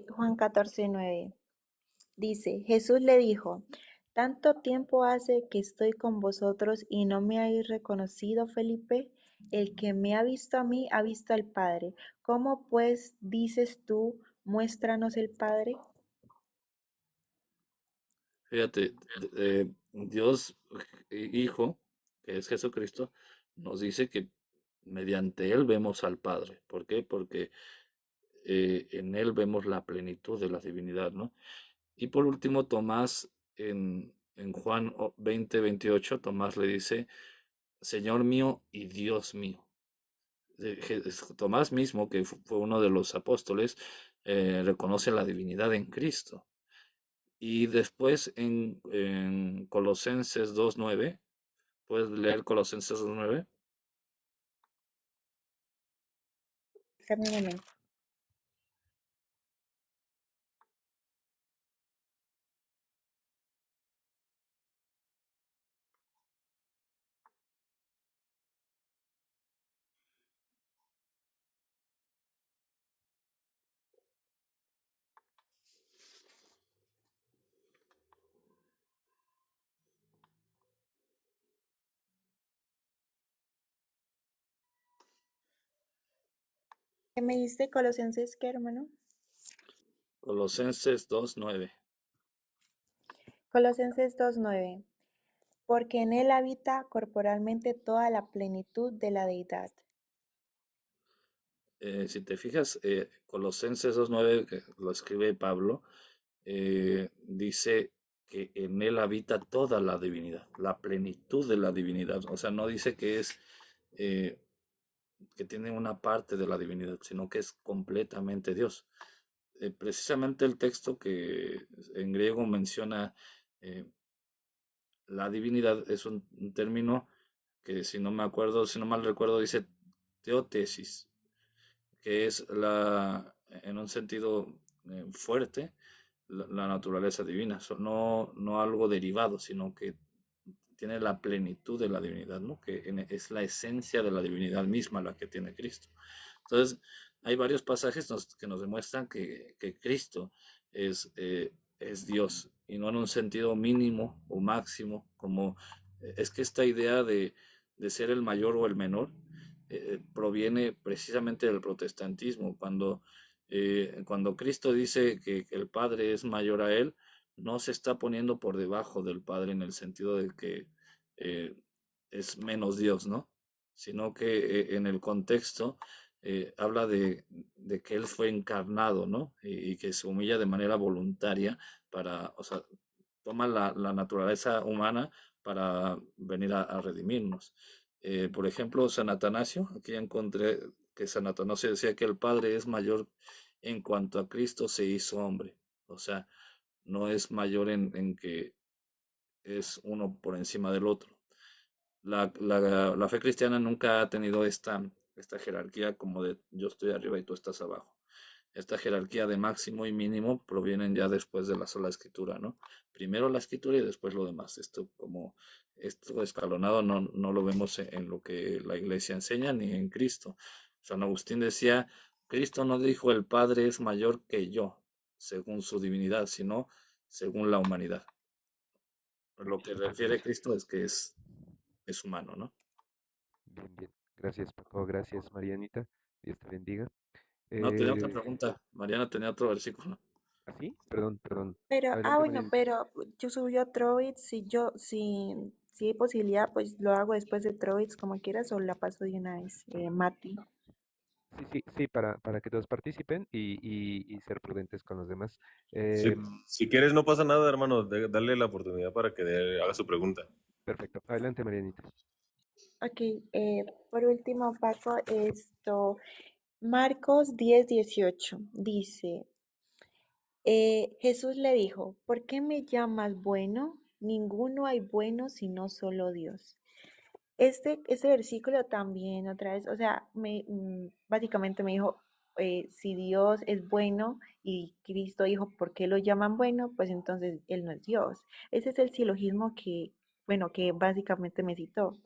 Juan 14:9 dice, Jesús le dijo, ¿tanto tiempo hace que estoy con vosotros y no me habéis reconocido, Felipe? El que me ha visto a mí ha visto al Padre. ¿Cómo pues dices tú, muéstranos el Padre?
Fíjate, Dios Hijo, que es Jesucristo, nos dice que mediante Él vemos al Padre. ¿Por qué? Porque en Él vemos la plenitud de la divinidad, ¿no? Y por último, Tomás, en Juan 20:28, Tomás le dice, Señor mío y Dios mío. Tomás mismo, que fue uno de los apóstoles, reconoce la divinidad en Cristo. Y después en Colosenses 2:9, ¿puedes leer Colosenses 2:9?
Dame un momento. ¿Qué me diste, Colosenses, qué, hermano?
Colosenses 2:9.
Colosenses 2:9. Porque en él habita corporalmente toda la plenitud de la deidad.
Si te fijas, Colosenses 2:9, que lo escribe Pablo, dice que en él habita toda la divinidad, la plenitud de la divinidad. O sea, no dice que es que tiene una parte de la divinidad, sino que es completamente Dios. Precisamente el texto que en griego menciona la divinidad es un término que, si no mal recuerdo, dice teotesis, que es en un sentido fuerte, la naturaleza divina, no algo derivado, sino que tiene la plenitud de la divinidad, ¿no? Es la esencia de la divinidad misma la que tiene Cristo. Entonces, hay varios pasajes que nos demuestran que Cristo es Dios, y no en un sentido mínimo o máximo, como es que esta idea de ser el mayor o el menor proviene precisamente del protestantismo. Cuando Cristo dice que el Padre es mayor a él, no se está poniendo por debajo del Padre en el sentido de que eh, es menos Dios, ¿no? Sino que en el contexto habla de que Él fue encarnado, ¿no? Y que se humilla de manera voluntaria o sea, toma la naturaleza humana para venir a redimirnos. Por ejemplo, San Atanasio, aquí encontré que San Atanasio decía que el Padre es mayor en cuanto a Cristo se hizo hombre. O sea, no es mayor en que es uno por encima del otro. La fe cristiana nunca ha tenido esta jerarquía como de yo estoy arriba y tú estás abajo. Esta jerarquía de máximo y mínimo provienen ya después de la sola escritura, ¿no? Primero la escritura y después lo demás. Esto escalonado no lo vemos en lo que la iglesia enseña ni en Cristo. San Agustín decía, Cristo no dijo el Padre es mayor que yo, según su divinidad, sino según la humanidad. Lo que refiere Cristo es que es humano, ¿no?
Bien, bien. Gracias, Paco. Gracias, Marianita. Dios te bendiga.
No, tenía otra
Eh,
pregunta. Mariana tenía otro versículo.
¿Así? Perdón, perdón.
Pero,
Adelante,
bueno,
Marianita.
pero yo subí a Trovits, si hay posibilidad, pues lo hago después de Trovits como quieras o la paso de una vez, Mati.
Sí, para que todos participen y ser prudentes con los demás.
Si,
Em,
si quieres, no pasa nada, hermano. Dale la oportunidad para que haga su pregunta.
Perfecto. Adelante, Marianita.
Ok, por último, Paco, Marcos 10:18 dice, Jesús le dijo, ¿por qué me llamas bueno? Ninguno hay bueno sino solo Dios. Este versículo también otra vez, o sea, básicamente me dijo, si Dios es bueno y Cristo dijo, ¿por qué lo llaman bueno? Pues entonces Él no es Dios. Ese es el silogismo que básicamente me citó.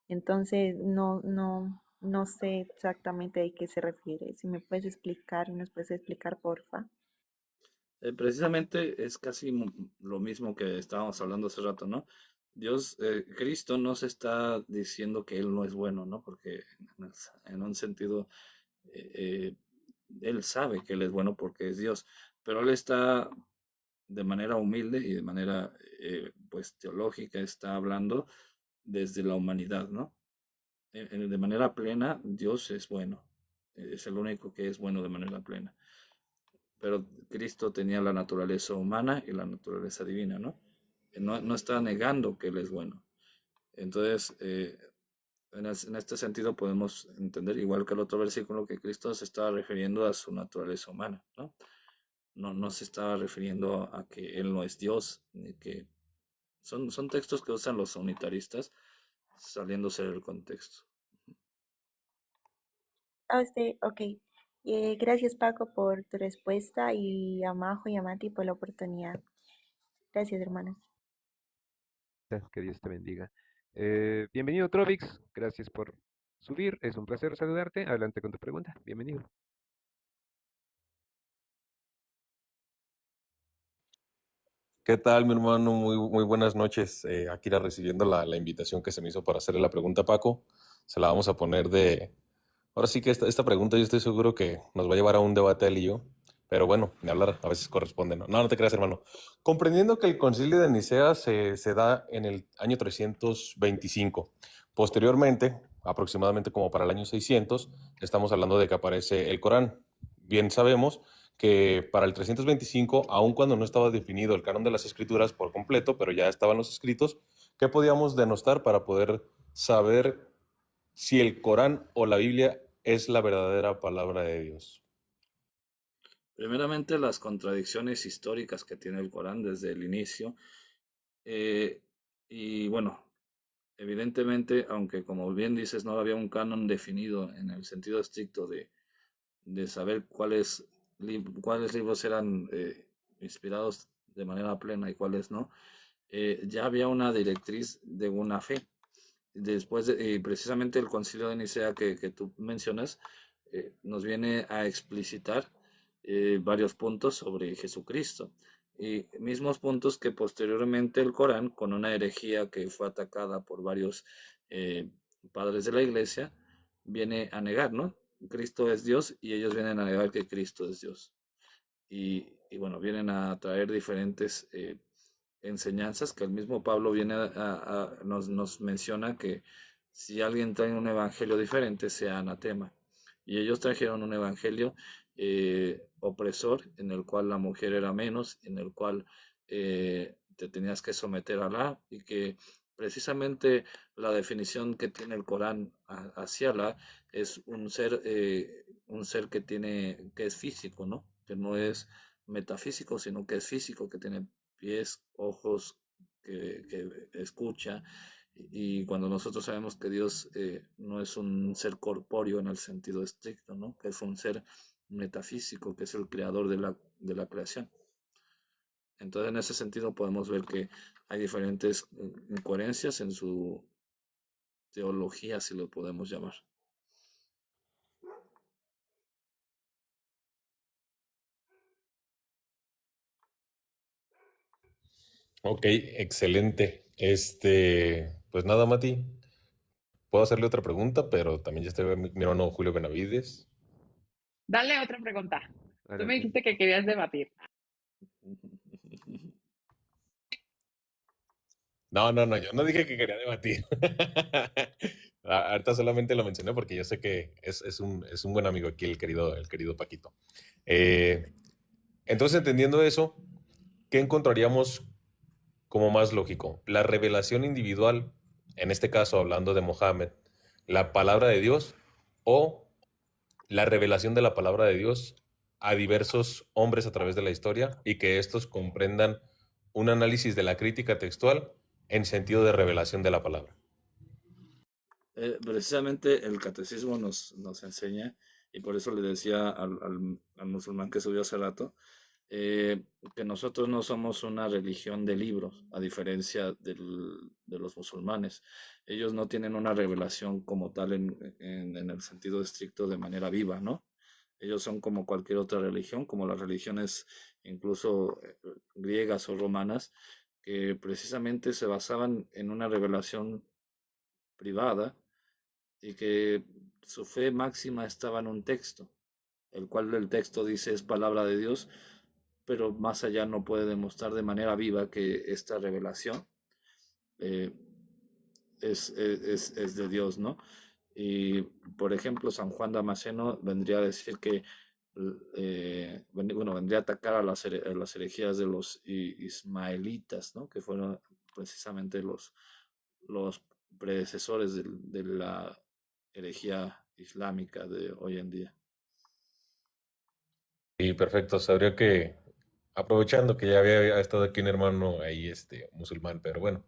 Entonces, no sé exactamente de qué se refiere. Si me puedes explicar, ¿nos puedes explicar, porfa?
Precisamente es casi lo mismo que estábamos hablando hace rato, ¿no? Cristo no se está diciendo que Él no es bueno, ¿no? Porque en un sentido, eh, eh, Él sabe que Él es bueno porque es Dios, pero Él está de manera humilde y de manera, pues, teológica, está hablando desde la humanidad, ¿no? De manera plena, Dios es bueno, es el único que es bueno de manera plena. Pero Cristo tenía la naturaleza humana y la naturaleza divina, ¿no? No está negando que Él es bueno. Entonces, en este sentido podemos entender, igual que el otro versículo, que Cristo se estaba refiriendo a su naturaleza humana, ¿no? No se estaba refiriendo a que Él no es Dios, ni que son textos que usan los unitaristas saliéndose del contexto.
Ok. Gracias, Paco, por tu respuesta y a Majo y a Mati por la oportunidad. Gracias, hermanos.
Que Dios te bendiga. Bienvenido, Trovix. Gracias por subir. Es un placer saludarte. Adelante con tu pregunta. Bienvenido.
¿Qué tal, mi hermano? Muy buenas noches. Aquí recibiendo la invitación que se me hizo para hacerle la pregunta a Paco. Se la vamos a poner de... Ahora sí que esta pregunta yo estoy seguro que nos va a llevar a un debate él y yo. Pero bueno, de hablar a veces corresponde, ¿no? No te creas, hermano. Comprendiendo que el concilio de Nicea se da en el año 325. Posteriormente, aproximadamente como para el año 600, estamos hablando de que aparece el Corán. Bien sabemos que para el 325, aun cuando no estaba definido el canon de las escrituras por completo, pero ya estaban los escritos, ¿qué podíamos denostar para poder saber si el Corán o la Biblia es la verdadera palabra de Dios.
Primeramente, las contradicciones históricas que tiene el Corán desde el inicio. Y bueno, evidentemente, aunque como bien dices, no había un canon definido en el sentido estricto de saber cuáles libros eran inspirados de manera plena y cuáles no, ya había una directriz de una fe. Después precisamente el concilio de Nicea que tú mencionas nos viene a explicitar varios puntos sobre Jesucristo y mismos puntos que posteriormente el Corán, con una herejía que fue atacada por varios eh, padres de la iglesia, viene a negar, ¿no? Cristo es Dios y ellos vienen a negar que Cristo es Dios. Y bueno, vienen a traer diferentes enseñanzas que el mismo Pablo viene nos menciona que si alguien trae un evangelio diferente, sea anatema. Y ellos trajeron un evangelio opresor, en el cual la mujer era menos, en el cual te tenías que someter a Alá, y que precisamente la definición que tiene el Corán hacia Alá es un ser que es físico, ¿no? Que no es metafísico, sino que es físico, que tiene pies, ojos, que escucha. Y cuando nosotros sabemos que Dios no es un ser corpóreo en el sentido estricto, ¿no? Que es un ser metafísico, que es el creador de la creación. Entonces, en ese sentido podemos ver que hay diferentes incoherencias en su teología, si lo podemos llamar.
Ok, excelente. Pues nada, Mati. Puedo hacerle otra pregunta, pero también ya está mi hermano Julio Benavides.
Dale otra pregunta. Tú me
Adelante.
dijiste que querías debatir.
No, yo no dije que quería debatir. Ahorita solamente lo mencioné porque yo sé que es un buen amigo aquí, el querido Paquito. Entonces, entendiendo eso, ¿qué encontraríamos como más lógico? ¿La revelación individual, en este caso hablando de Mohammed, la palabra de Dios, o la revelación de la palabra de Dios a diversos hombres a través de la historia y que estos comprendan un análisis de la crítica textual en sentido de revelación de la palabra?
Precisamente el catecismo nos enseña, y por eso le decía al musulmán que subió hace rato, que nosotros no somos una religión de libros, a diferencia de los musulmanes. Ellos no tienen una revelación como tal en el sentido estricto de manera viva, ¿no? Ellos son como cualquier otra religión, como las religiones incluso griegas o romanas, que precisamente se basaban en una revelación privada y que su fe máxima estaba en un texto, el cual el texto dice es palabra de Dios, pero más allá no puede demostrar de manera viva que esta revelación eh, es de Dios, ¿no? Y, por ejemplo, San Juan Damasceno vendría a decir que, vendría a atacar a las herejías de los ismaelitas, ¿no? Que fueron precisamente los predecesores de la herejía islámica de hoy en día.
Y perfecto, sabría que, aprovechando que ya había estado aquí un hermano ahí, musulmán, pero bueno,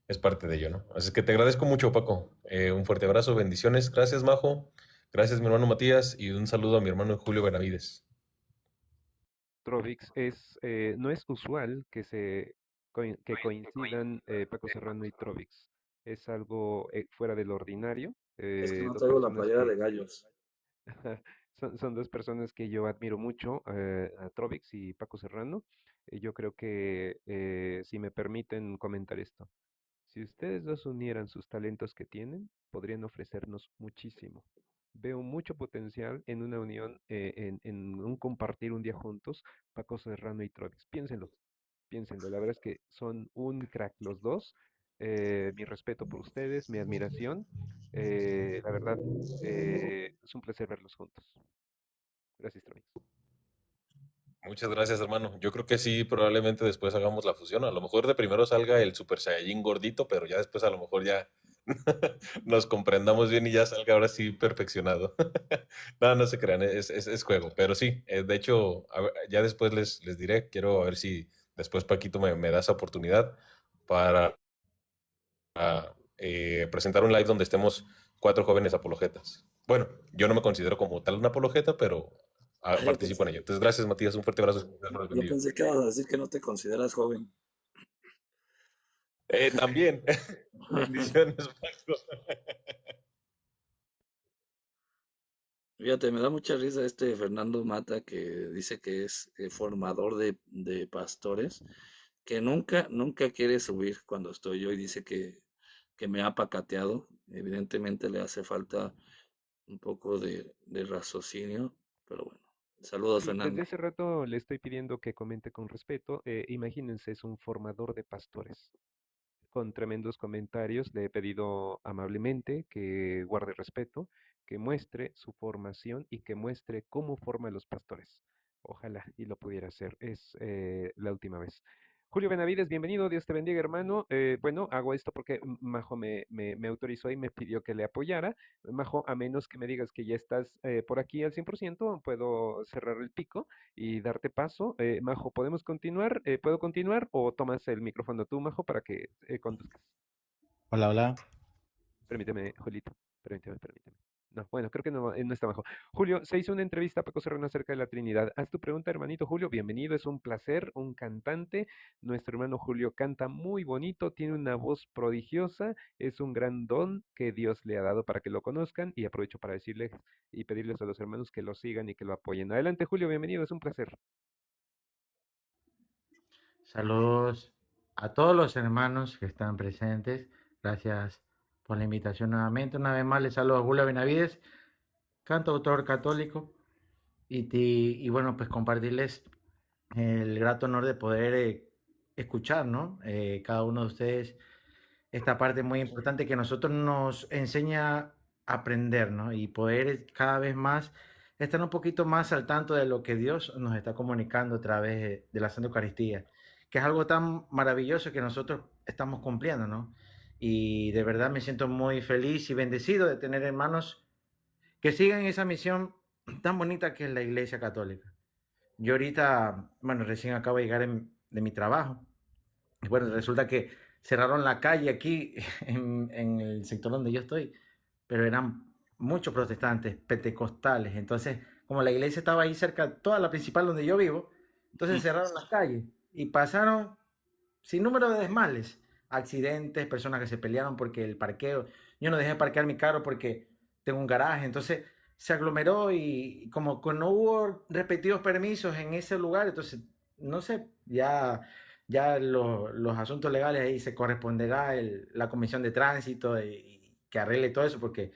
es parte de ello, ¿no? Así que te agradezco mucho, Paco. Un fuerte abrazo, bendiciones. Gracias, Majo. Gracias, mi hermano Matías, y un saludo a mi hermano Julio Benavides.
Trovix, no es usual que coincidan Paco Serrano y Trovix. Es algo fuera del ordinario.
Es que no
Dos
traigo la
personas
playera
que
de gallos.
son dos personas que yo admiro mucho, a Trovix y Paco Serrano. Yo creo que, si me permiten comentar esto, si ustedes dos unieran sus talentos que tienen, podrían ofrecernos muchísimo. Veo mucho potencial en una unión, en un compartir un día juntos, Paco Serrano y Trovix. Piénsenlo, piénsenlo. La verdad es que son un crack los dos. Mi respeto por ustedes, mi admiración. La verdad, es un placer verlos juntos. Gracias, Trovix.
Muchas gracias, hermano. Yo creo que sí, probablemente después hagamos la fusión. A lo mejor de primero salga el Super Saiyajin gordito, pero ya después a lo mejor ya nos comprendamos bien y ya salga ahora sí perfeccionado. No, no se crean, es juego. Pero sí, de hecho, ya después les diré, quiero a ver si después Paquito me da esa oportunidad para presentar un live donde estemos 4 jóvenes apologetas. Bueno, yo no me considero como tal un apologeta, pero
Yo
participo en
pensé,
ello. Entonces, gracias, Matías. Un fuerte abrazo. Dios los
yo
bendiga.
pensé que ibas a decir que no te consideras joven.
También. Bendiciones, Paco.
Fíjate, me da mucha risa este Fernando Mata que dice que es formador de pastores, que nunca quiere subir cuando estoy yo y dice que me ha pacateado. Evidentemente le hace falta un poco de raciocinio, pero bueno. Saludos,
Sí, desde
Fernando.
hace rato le estoy pidiendo que comente con respeto. Imagínense, es un formador de pastores. Con tremendos comentarios. Le he pedido amablemente que guarde respeto, que muestre su formación y que muestre cómo forma a los pastores. Ojalá y lo pudiera hacer. Es la última vez. Julio Benavides, bienvenido. Dios te bendiga, hermano. Bueno, hago esto porque Majo me autorizó y me pidió que le apoyara. Majo, a menos que me digas que ya estás por aquí al 100%, puedo cerrar el pico y darte paso. Majo, ¿podemos continuar? ¿Puedo continuar o tomas el micrófono tú, Majo, para que conduzcas?
Hola, hola.
Permíteme, Julito. Permíteme. No, bueno, creo que no está Majo. Julio, se hizo una entrevista a Paco Serrano acerca de la Trinidad. Haz tu pregunta, hermanito Julio. Bienvenido, es un placer, un cantante. Nuestro hermano Julio canta muy bonito, tiene una voz prodigiosa, es un gran don que Dios le ha dado para que lo conozcan y aprovecho para decirles y pedirles a los hermanos que lo sigan y que lo apoyen. Adelante, Julio, bienvenido, es un placer.
Saludos a todos los hermanos que están presentes. Gracias por la invitación nuevamente. Una vez más les saludo a Julio Benavides, cantautor católico. Y bueno, pues compartirles el grato honor de poder escuchar, ¿no? Cada uno de ustedes esta parte muy importante que nosotros nos enseña a aprender, ¿no? Y poder cada vez más estar un poquito más al tanto de lo que Dios nos está comunicando a través de la Santa Eucaristía, que es algo tan maravilloso que nosotros estamos cumpliendo, ¿no? Y de verdad me siento muy feliz y bendecido de tener hermanos que sigan esa misión tan bonita que es la Iglesia Católica. Yo ahorita, bueno, recién acabo de llegar de mi trabajo. Y bueno, resulta que cerraron la calle aquí en el sector donde yo estoy, pero eran muchos protestantes, pentecostales. Entonces, como la iglesia estaba ahí cerca, toda la principal donde yo vivo, entonces cerraron las calles y pasaron sin número de desmales, accidentes, personas que se pelearon porque el parqueo, yo no dejé parquear mi carro porque tengo un garaje, entonces se aglomeró y como que no hubo respectivos permisos en ese lugar, entonces, no sé, ya los asuntos legales ahí se corresponderá la comisión de tránsito y que arregle todo eso porque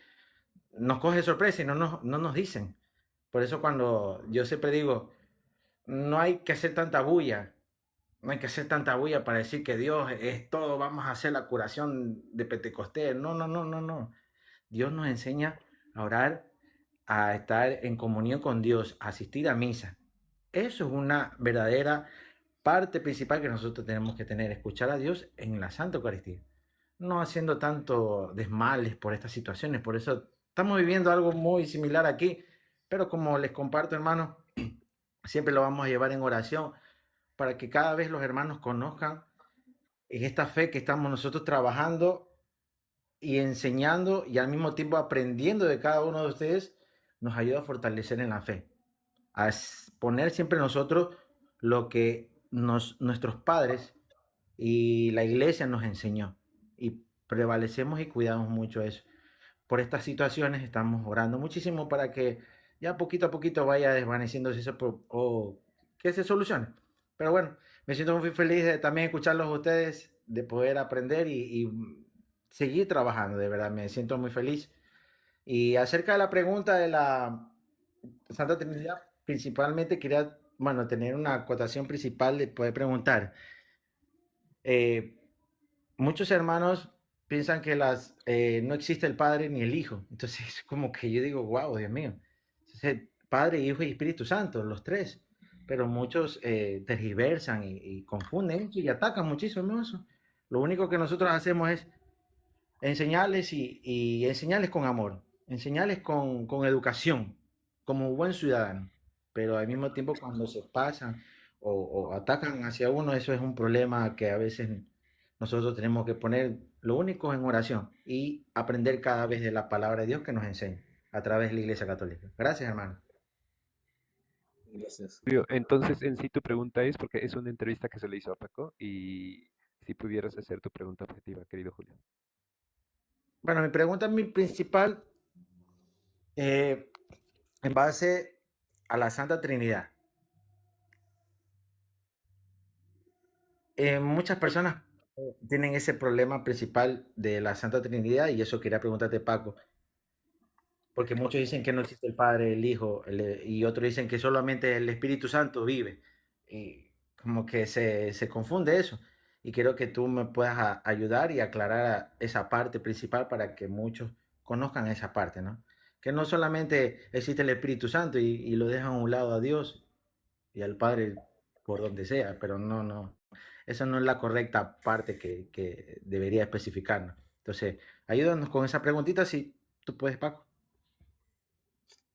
nos coge sorpresa y no nos dicen. Por eso cuando yo siempre digo, no hay que hacer tanta bulla, no hay que hacer tanta bulla para decir que Dios es todo, vamos a hacer la curación de Pentecostés. No. Dios nos enseña a orar, a estar en comunión con Dios, a asistir a misa. Eso es una verdadera parte principal que nosotros tenemos que tener, escuchar a Dios en la Santa Eucaristía, no haciendo tanto desmales por estas situaciones. Por eso estamos viviendo algo muy similar aquí, pero como les comparto, hermanos, siempre lo vamos a llevar en oración para que cada vez los hermanos conozcan en esta fe que estamos nosotros trabajando y enseñando y al mismo tiempo aprendiendo de cada uno de ustedes, nos ayuda a fortalecer en la fe, a poner siempre nosotros lo que nuestros padres y la iglesia nos enseñó y prevalecemos y cuidamos mucho eso. Por estas situaciones estamos orando muchísimo para que ya poquito a poquito vaya desvaneciéndose eso o que se solucione. Pero bueno, me siento muy feliz de también escucharlos a ustedes, de poder aprender y seguir trabajando, de verdad, me siento muy feliz. Y acerca de la pregunta de la Santa Trinidad, principalmente quería, bueno, tener una acotación principal de poder preguntar. Eh, Muchos hermanos piensan que no existe el Padre ni el Hijo. Entonces es como que yo digo, wow, Dios mío. Entonces, Padre, Hijo y Espíritu Santo, los tres. Pero muchos tergiversan y confunden eso y atacan muchísimo eso. Lo único que nosotros hacemos es enseñarles y enseñarles con amor, enseñarles con educación, como buen ciudadano. Pero al mismo tiempo cuando se pasan o atacan hacia uno, eso es un problema que a veces nosotros tenemos que poner lo único en oración y aprender cada vez de la palabra de Dios que nos enseña a través de la Iglesia Católica. Gracias, hermano.
Gracias.
Julio, entonces, en sí tu pregunta es, porque es una entrevista que se le hizo a Paco, y si pudieras hacer tu pregunta objetiva, querido Julio.
Bueno, mi pregunta mi principal en base a la Santa Trinidad. Muchas personas tienen ese problema principal de la Santa Trinidad y eso quería preguntarte, Paco, porque muchos dicen que no existe el Padre, el Hijo, y otros dicen que solamente el Espíritu Santo vive. Y como que se confunde eso. Y quiero que tú me puedas ayudar y aclarar esa parte principal para que muchos conozcan esa parte, ¿no? Que no solamente existe el Espíritu Santo y lo dejan a un lado a Dios y al Padre por donde sea, pero no. Esa no es la correcta parte que debería especificarnos. Entonces, ayúdanos con esa preguntita si tú puedes, Paco.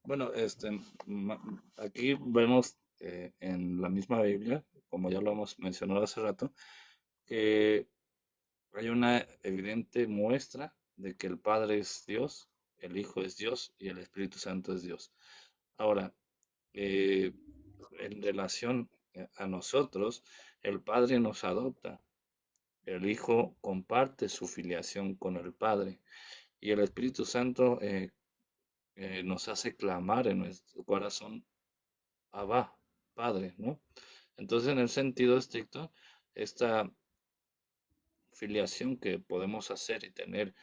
Bueno, aquí vemos en la misma Biblia, como ya lo hemos mencionado hace rato, que hay una evidente muestra de que el Padre es Dios, el Hijo es Dios y el Espíritu Santo es Dios. Ahora, eh, en relación a nosotros, el Padre nos adopta, el Hijo comparte su filiación con el Padre y el Espíritu Santo nos hace clamar en nuestro corazón, Abba, Padre, ¿no? Entonces, en el sentido estricto, esta filiación que podemos hacer y tener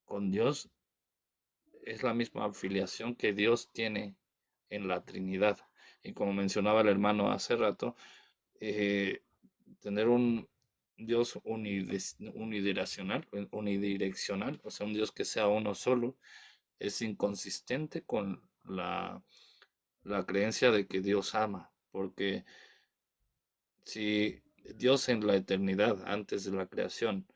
con Dios es la misma filiación que Dios tiene en la Trinidad. Y como mencionaba el hermano hace rato, eh, tener un Dios unidireccional, o sea, un Dios que sea uno solo, es inconsistente con la creencia de que Dios ama, porque si Dios en la eternidad, antes de la creación,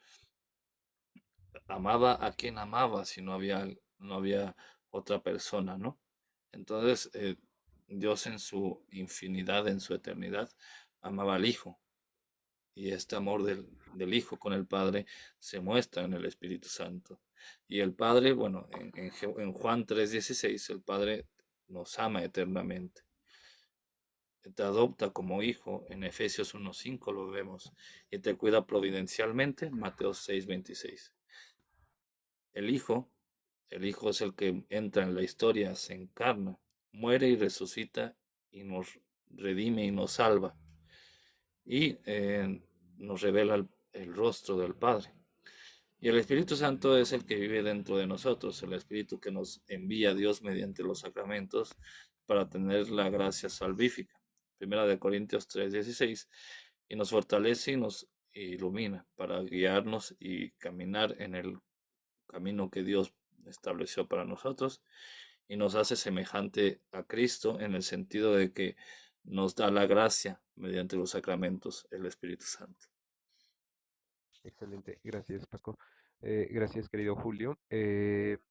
amaba a quien amaba si no había otra persona, ¿no? Entonces, Dios en su infinidad, en su eternidad, amaba al Hijo. Y este amor del Hijo con el Padre se muestra en el Espíritu Santo. Y el Padre, bueno, en Juan 3:16, el Padre nos ama eternamente. Te adopta como hijo, en Efesios 1:5 lo vemos, y te cuida providencialmente, Mateo 6:26. El Hijo, el Hijo es el que entra en la historia, se encarna, muere y resucita y nos redime y nos salva y nos revela el rostro del Padre. Y el Espíritu Santo es el que vive dentro de nosotros, el Espíritu que nos envía a Dios mediante los sacramentos para tener la gracia salvífica. Primera de Corintios 3:16, y nos fortalece y nos ilumina para guiarnos y caminar en el camino que Dios estableció para nosotros y nos hace semejante a Cristo en el sentido de que nos da la gracia mediante los sacramentos, el Espíritu Santo.
Excelente, gracias Paco. Gracias querido Julio.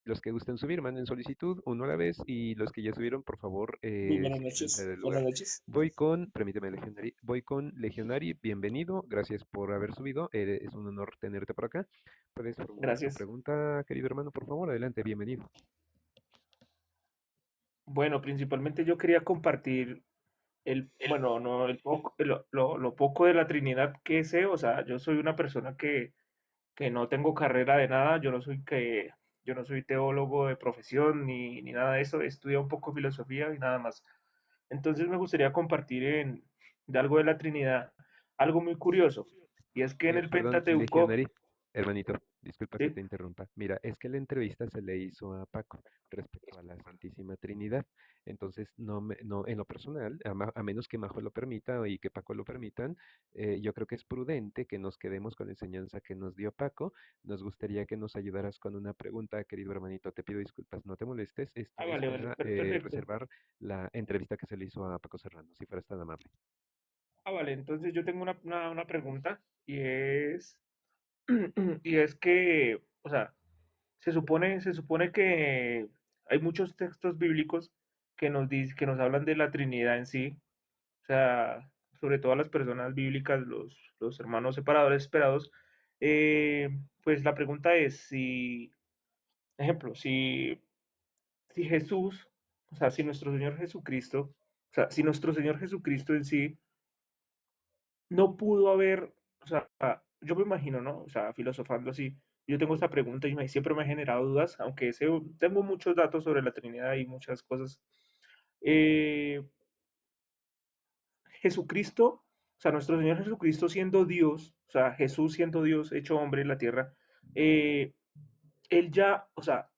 Los que gusten subir, manden solicitud uno a la vez, y los que ya subieron, por favor,
Muy buenas
si pueden
noches.
ceder el
Buenas
lugar.
noches.
Permíteme Legionary, voy con Legionary, bienvenido, gracias por haber subido, es un honor tenerte por acá. Puedes formular tu
Gracias.
pregunta, querido hermano, por favor, adelante, bienvenido.
Bueno, principalmente yo quería compartir bueno, no, lo poco de la Trinidad que sé. O sea, yo soy una persona que no tengo carrera de nada. Yo no soy teólogo de profesión ni nada de eso. He estudiado un poco filosofía y nada más. Entonces me gustaría compartir de algo de la Trinidad, algo muy curioso. Y es que en el
Perdón,
Pentateuco,
Legionary, hermanito, disculpa que
¿sí?
te interrumpa. Mira, es que la entrevista se le hizo a Paco respecto a la Santísima Trinidad. Entonces, no, en lo personal, a menos que Majo lo permita y que Paco lo permitan, yo creo que es prudente que nos quedemos con la enseñanza que nos dio Paco. Nos gustaría que nos ayudaras con una pregunta, querido hermanito. Te pido disculpas, no te molestes. Esto es
Vale, vale,
para
perfecto.
reservar la entrevista que se le hizo a Paco Serrano, si fueras tan amable.
Vale, entonces yo tengo una pregunta y es, y es que, o sea, se supone que hay muchos textos bíblicos que nos hablan de la Trinidad en sí, o sea, sobre todo las personas bíblicas, los hermanos separadores esperados. eh, pues la pregunta es si, ejemplo, si Jesús, o sea, si nuestro Señor Jesucristo, o sea, si nuestro Señor Jesucristo en sí no pudo haber, o sea, yo me imagino, ¿no? O sea, filosofando así, yo tengo esta pregunta y siempre me ha generado dudas, aunque tengo muchos datos sobre la Trinidad y muchas cosas. Eh, Jesucristo, o sea, nuestro Señor Jesucristo siendo Dios, o sea, Jesús siendo Dios hecho hombre en la tierra, eh, él ya, o sea,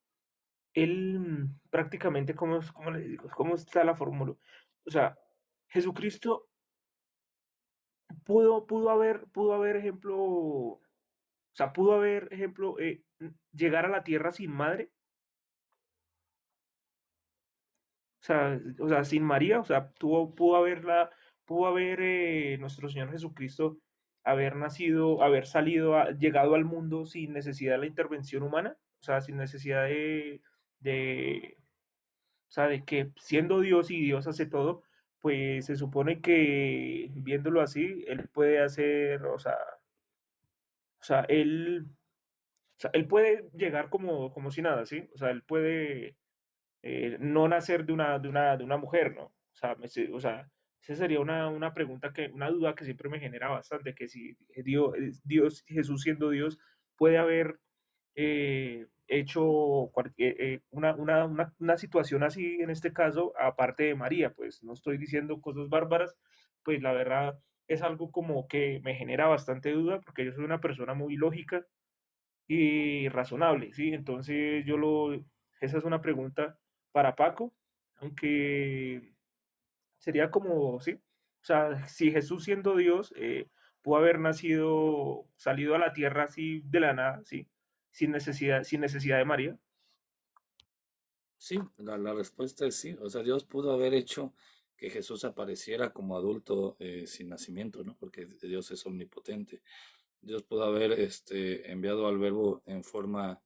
él prácticamente, ¿cómo le digo? ¿Cómo está la fórmula? O sea, Jesucristo pudo haber, ejemplo, o sea, pudo haber, ejemplo, llegar a la tierra sin madre, o sea, sin María, o sea, pudo haber nuestro Señor Jesucristo haber nacido, haber salido, llegado al mundo sin necesidad de la intervención humana, o sea, sin necesidad de, o sea, de que siendo Dios y Dios hace todo, pues se supone que viéndolo así, Él puede hacer, o sea, él puede llegar como si nada, ¿sí? O sea, él puede no nacer de una mujer, ¿no? O sea, esa sería una pregunta una duda que siempre me genera bastante, que si Dios, Jesús siendo Dios, puede haber hecho una situación así, en este caso, aparte de María, pues no estoy diciendo cosas bárbaras, pues la verdad es algo como que me genera bastante duda, porque yo soy una persona muy lógica y razonable, ¿sí? Entonces esa es una pregunta para Paco, aunque sería como, ¿sí? O sea, si Jesús siendo Dios pudo haber salido a la tierra así de la nada, ¿sí? Sin necesidad de María.
Sí, la respuesta es sí. O sea, Dios pudo haber hecho que Jesús apareciera como adulto sin nacimiento, ¿no? Porque Dios es omnipotente. Dios pudo haber enviado al Verbo en forma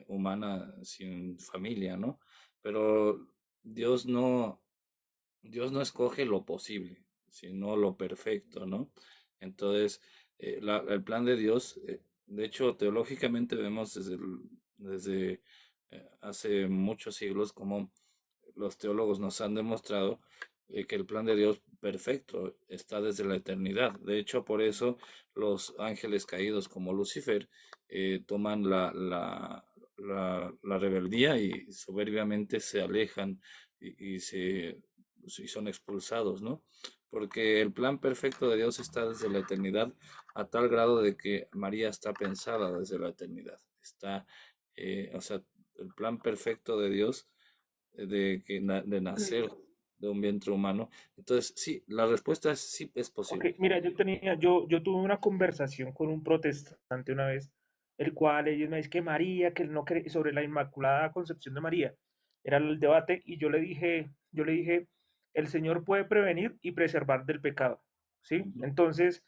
humana sin familia, ¿no? Pero Dios no, Dios no escoge lo posible, sino lo perfecto, ¿no? Entonces, el plan de Dios, de hecho, teológicamente vemos desde hace muchos siglos como los teólogos nos han demostrado que el plan de Dios perfecto está desde la eternidad. De hecho, por eso los ángeles caídos como Lucifer toman la rebeldía y soberbiamente se alejan y son expulsados, ¿no? Porque el plan perfecto de Dios está desde la eternidad a tal grado de que María está pensada desde la eternidad. O sea, el plan perfecto de Dios de nacer de un vientre humano. Entonces, sí, la respuesta es sí, es
Ok,
posible.
mira, yo tuve una conversación con un protestante una vez, el cual ellos me dicen que María, que él no cree sobre la Inmaculada Concepción de María. Era el debate y yo le dije, el Señor puede prevenir y preservar del pecado, ¿sí?
Ujú.
Entonces,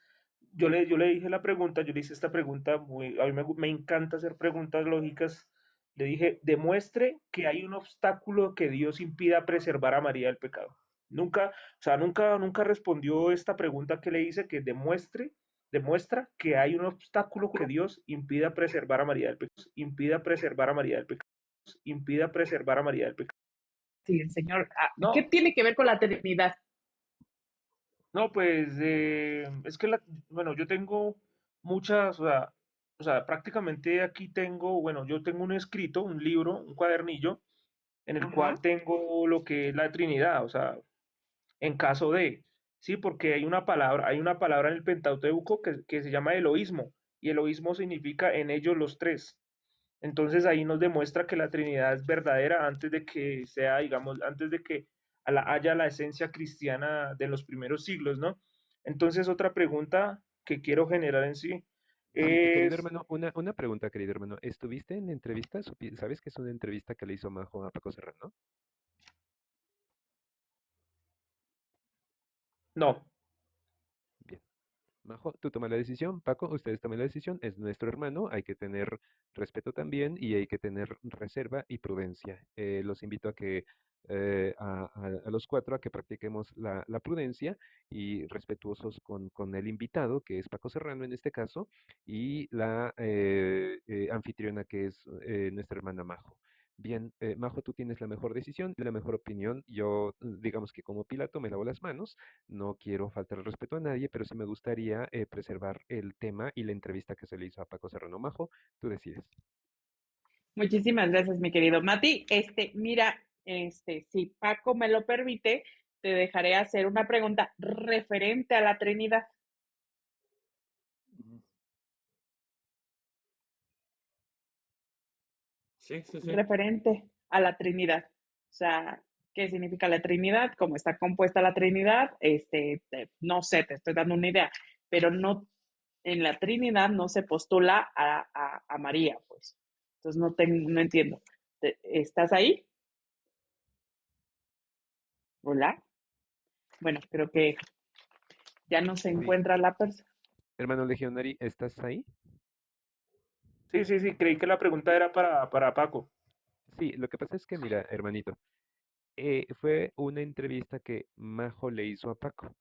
yo le dije la pregunta, yo le hice esta pregunta, a mí me encanta hacer preguntas lógicas. Le dije, demuestre que hay un obstáculo que Dios impida preservar a María del pecado. Nunca, o sea, nunca respondió esta pregunta que le hice, que demuestra que hay un obstáculo que Dios impida preservar a María del pecado, impida preservar a María del pecado, impida preservar a María del pecado.
Sí, el Señor. ¿Qué
No,
tiene que ver con la Trinidad?
no, pues es que, bueno, yo tengo muchas, o sea, prácticamente aquí tengo, bueno, yo tengo un escrito, un libro, un cuadernillo, en el
Ajá.
cual tengo lo que es la Trinidad, o sea, en caso de, sí, porque hay una palabra en el Pentateuco que se llama Eloísmo, y Eloísmo significa en ellos los tres. Entonces ahí nos demuestra que la Trinidad es verdadera antes de que sea, digamos, antes de que haya la esencia cristiana de los primeros siglos, ¿no? Entonces otra pregunta que quiero generar en sí
Querido
es,
hermano, una pregunta, querido hermano. ¿Estuviste en la entrevista? ¿Sabes que es una entrevista que le hizo Majo a Paco Serrano?
no,
Bien. Majo, tú tomas la decisión, Paco, ustedes toman la decisión, es nuestro hermano, hay que tener respeto también y hay que tener reserva y prudencia. Los invito a que a los cuatro a que practiquemos la prudencia y respetuosos con el invitado, que es Paco Serrano en este caso, y la anfitriona que es nuestra hermana Majo. Bien, Majo, tú tienes la mejor decisión y la mejor opinión. Yo, digamos que como Pilato, me lavo las manos. No quiero faltar el respeto a nadie, pero sí me gustaría preservar el tema y la entrevista que se le hizo a Paco Serrano. Majo, tú decides.
Muchísimas gracias, mi querido Mati. Mira, si Paco me lo permite, te dejaré hacer una pregunta referente a la Trinidad.
Sí, sí, sí.
Referente a la Trinidad. O sea, ¿qué significa la Trinidad? ¿Cómo está compuesta la Trinidad? No sé, te estoy dando una idea, pero no, en la Trinidad no se postula a María, pues. Entonces no entiendo. ¿Estás ahí? Hola. Bueno, creo que ya no se
Sí.
encuentra la persona.
Hermano Legionari, ¿estás ahí?
Sí, sí, sí, creí que la pregunta era para Paco.
Sí, lo que pasa es que, mira, hermanito, fue una entrevista que Majo le hizo a Paco.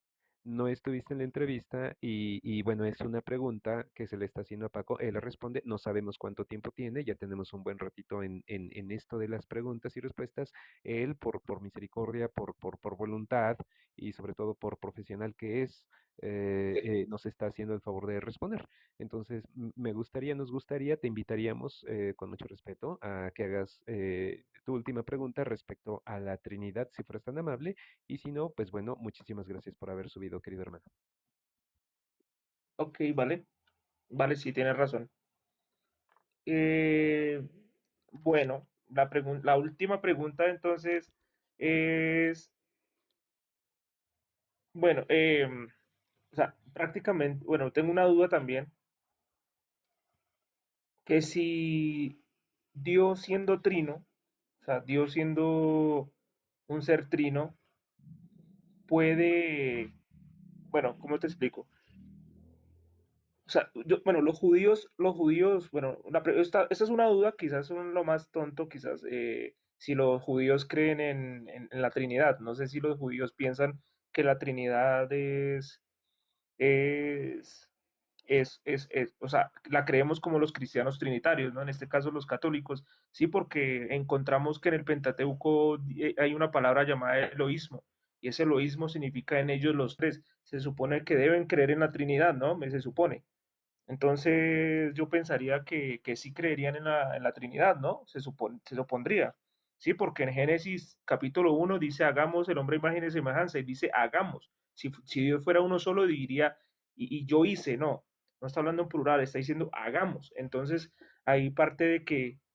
No estuviste en la entrevista y bueno, es una pregunta que se le está haciendo a Paco. Él responde, no sabemos cuánto tiempo tiene, ya tenemos un buen ratito en esto de las preguntas y respuestas. Él, por misericordia, por voluntad y sobre todo por profesional que es, nos está haciendo el favor de responder. Entonces, nos gustaría, te invitaríamos con mucho respeto a que hagas tu última pregunta respecto a la Trinidad, si fueras tan amable. Y si no, pues bueno, muchísimas gracias por haber subido, querido hermano.
Ok, vale. Vale, sí, tienes razón. Eh, bueno, la última pregunta entonces es, bueno, o sea, prácticamente, bueno, tengo una duda también, que si Dios siendo trino, o sea, Dios siendo un ser trino, puede, bueno, ¿cómo te explico? O sea, bueno, los judíos, bueno, esta es una duda, quizás son lo más tonto, quizás, si los judíos creen en la Trinidad. No sé si los judíos piensan que la Trinidad es, o sea, la creemos como los cristianos trinitarios, ¿no? En este caso los católicos, sí, porque encontramos que en el Pentateuco hay una palabra llamada Eloísmo, y ese Eloísmo significa en ellos los tres. Se supone que deben creer en la Trinidad, ¿no? Se supone. Entonces yo pensaría que sí creerían en la Trinidad, ¿no? Se supondría. Sí, porque en Génesis capítulo 1 dice hagamos el hombre a imagen y semejanza y dice hagamos. Si Dios fuera uno solo diría y yo hice, no está hablando en plural, está diciendo hagamos. Entonces ahí parte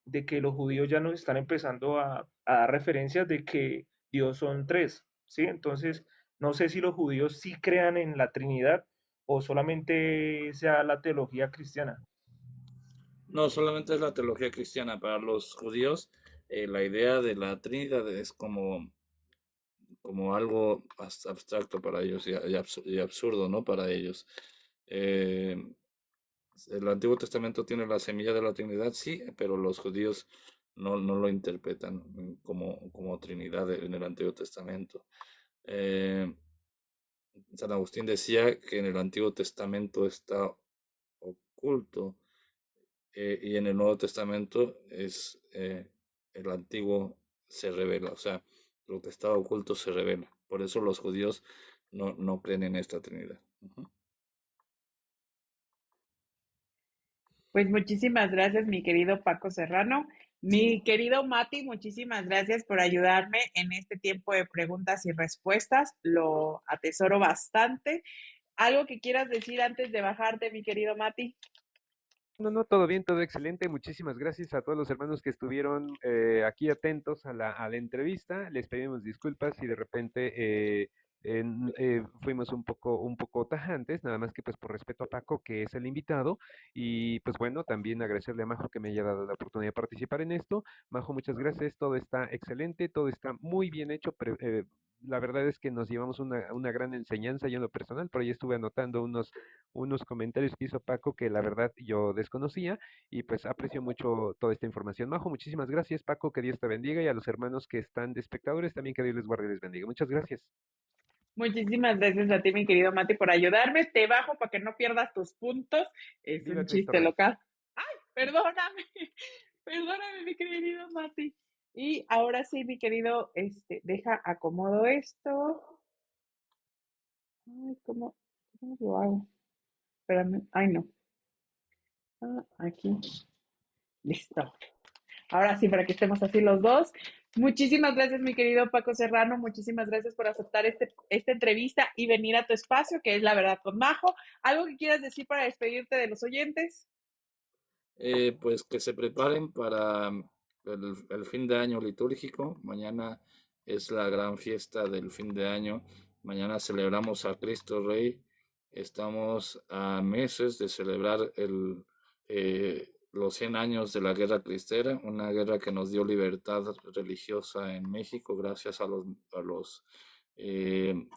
de que los judíos ya nos están empezando a dar referencias de que Dios son tres, ¿sí? Entonces no sé si los judíos sí crean en la Trinidad o solamente sea la teología cristiana.
No, solamente es la teología cristiana. Para los judíos, la idea de la Trinidad es como algo abstracto para ellos y absurdo, ¿no? Para ellos. Eh, el Antiguo Testamento tiene la semilla de la Trinidad, sí, pero los judíos no lo interpretan como Trinidad en el Antiguo Testamento. Eh, San Agustín decía que en el Antiguo Testamento está oculto y en el Nuevo Testamento el Antiguo se revela, o sea, lo que estaba oculto se revela. Por eso los judíos no creen en esta Trinidad. Ujú.
Pues muchísimas gracias, mi querido Paco Serrano. Mi querido Mati, muchísimas gracias por ayudarme en este tiempo de preguntas y respuestas. Lo atesoro bastante. ¿Algo que quieras decir antes de bajarte, mi querido Mati?
No, todo bien, todo excelente. Muchísimas gracias a todos los hermanos que estuvieron aquí atentos a la entrevista. Les pedimos disculpas si de repente fuimos un poco tajantes, nada más que pues por respeto a Paco, que es el invitado. Y pues bueno, también agradecerle a Majo que me haya dado la oportunidad de participar en esto. Majo, muchas gracias. Todo está excelente, todo está muy bien hecho. la verdad es que nos llevamos una gran enseñanza. Yo en lo personal, por ahí estuve anotando unos comentarios que hizo Paco que la verdad yo desconocía y pues aprecio mucho toda esta información. Majo, muchísimas gracias, Paco, que Dios te bendiga y a los hermanos que están de espectadores también que Dios les guarde y les bendiga. Muchas gracias.
Muchísimas gracias a ti, mi querido Mati, por ayudarme. Te bajo para que no pierdas tus puntos. Es
Viva
un
Cristo
chiste
Rey.
local. ¡Ay! Perdóname. Perdóname, mi querido Mati. Y ahora sí, mi querido, deja acomodo esto. Ay, ¿cómo lo hago? Espérame. Ay, no. Aquí. Listo. Ahora sí, para que estemos así los dos. Muchísimas gracias, mi querido Paco Serrano. Muchísimas gracias por aceptar esta entrevista y venir a tu espacio, que es La Verdad con Majo. ¿Algo que quieras decir para despedirte de los oyentes?
Pues que se preparen para el fin de año litúrgico. Mañana es la gran fiesta del fin de año. Mañana celebramos a Cristo Rey. Estamos a meses de celebrar los 100 años de la Guerra Cristera, una guerra que nos dio libertad religiosa en México gracias a los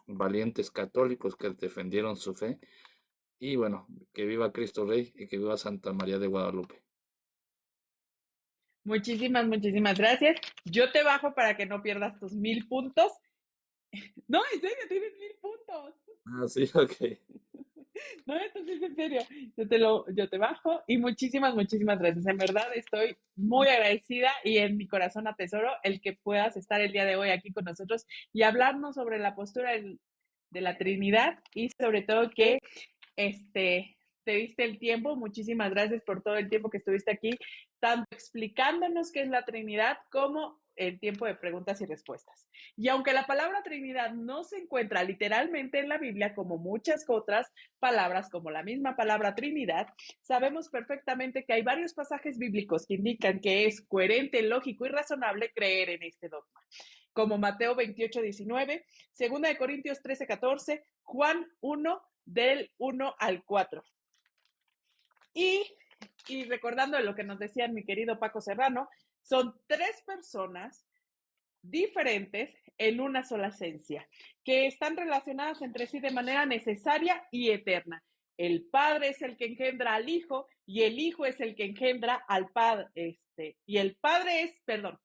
valientes católicos que defendieron su fe. Y bueno, que viva Cristo Rey y que viva Santa María de Guadalupe.
Muchísimas gracias. Yo te bajo para que no pierdas tus 1000 puntos. No, en serio, tienes 1000 puntos.
Ah, sí, ok.
No, esto sí es en serio. Yo te bajo y muchísimas gracias. En verdad estoy muy agradecida y en mi corazón atesoro el que puedas estar el día de hoy aquí con nosotros y hablarnos sobre la postura de la Trinidad y sobre todo que te diste el tiempo. Muchísimas gracias por todo el tiempo que estuviste aquí, tanto explicándonos qué es la Trinidad como el tiempo de preguntas y respuestas. Y aunque la palabra Trinidad no se encuentra literalmente en la Biblia, como muchas otras palabras, como la misma palabra Trinidad, sabemos perfectamente que hay varios pasajes bíblicos que indican que es coherente, lógico y razonable creer en este dogma, como Mateo 28:19, 2 de Corintios 13:14, Juan 1, del 1 al 4. Y recordando lo que nos decía mi querido Paco Serrano, son 3 personas diferentes en una sola esencia, que están relacionadas entre sí de manera necesaria y eterna. El Padre es el que engendra al Hijo y el Hijo es el que engendra al Padre. Y el Padre es, perdón.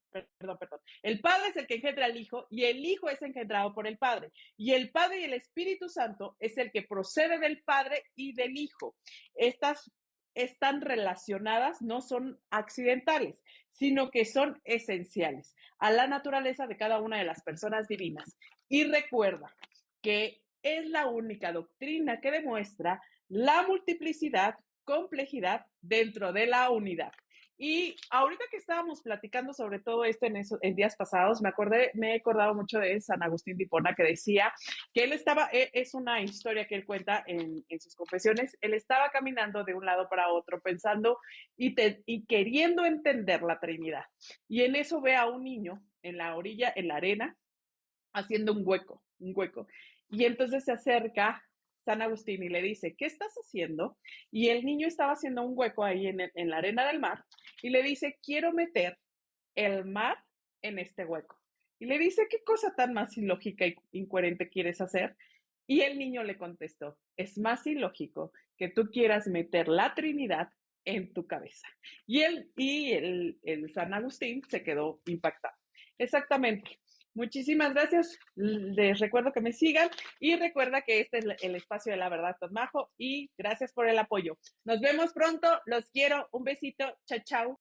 El Padre es el que engendra al Hijo y el Hijo es engendrado por el Padre. Y el Padre y el Espíritu Santo es el que procede del Padre y del Hijo. Estas están relacionadas, no son accidentales, sino que son esenciales a la naturaleza de cada una de las personas divinas. Y recuerda que es la única doctrina que demuestra la multiplicidad, complejidad dentro de la unidad. Y ahorita que estábamos platicando sobre todo esto en días pasados, me he acordado mucho de San Agustín de Hipona, que decía que él es una historia que él cuenta en sus confesiones, él estaba caminando de un lado para otro pensando y queriendo entender la Trinidad. Y en eso ve a un niño en la orilla, en la arena, haciendo un hueco. Y entonces se acerca San Agustín y le dice, ¿qué estás haciendo? Y el niño estaba haciendo un hueco ahí en la arena del mar y le dice, quiero meter el mar en este hueco. Y le dice, ¿qué cosa tan más ilógica e incoherente quieres hacer? Y el niño le contestó, es más ilógico que tú quieras meter la Trinidad en tu cabeza. Y el San Agustín se quedó impactado. Exactamente. Muchísimas gracias. Les recuerdo que me sigan y recuerda que este es el espacio de La Verdad con Majo y gracias por el apoyo. Nos vemos pronto. Los quiero. Un besito. Chao, chao.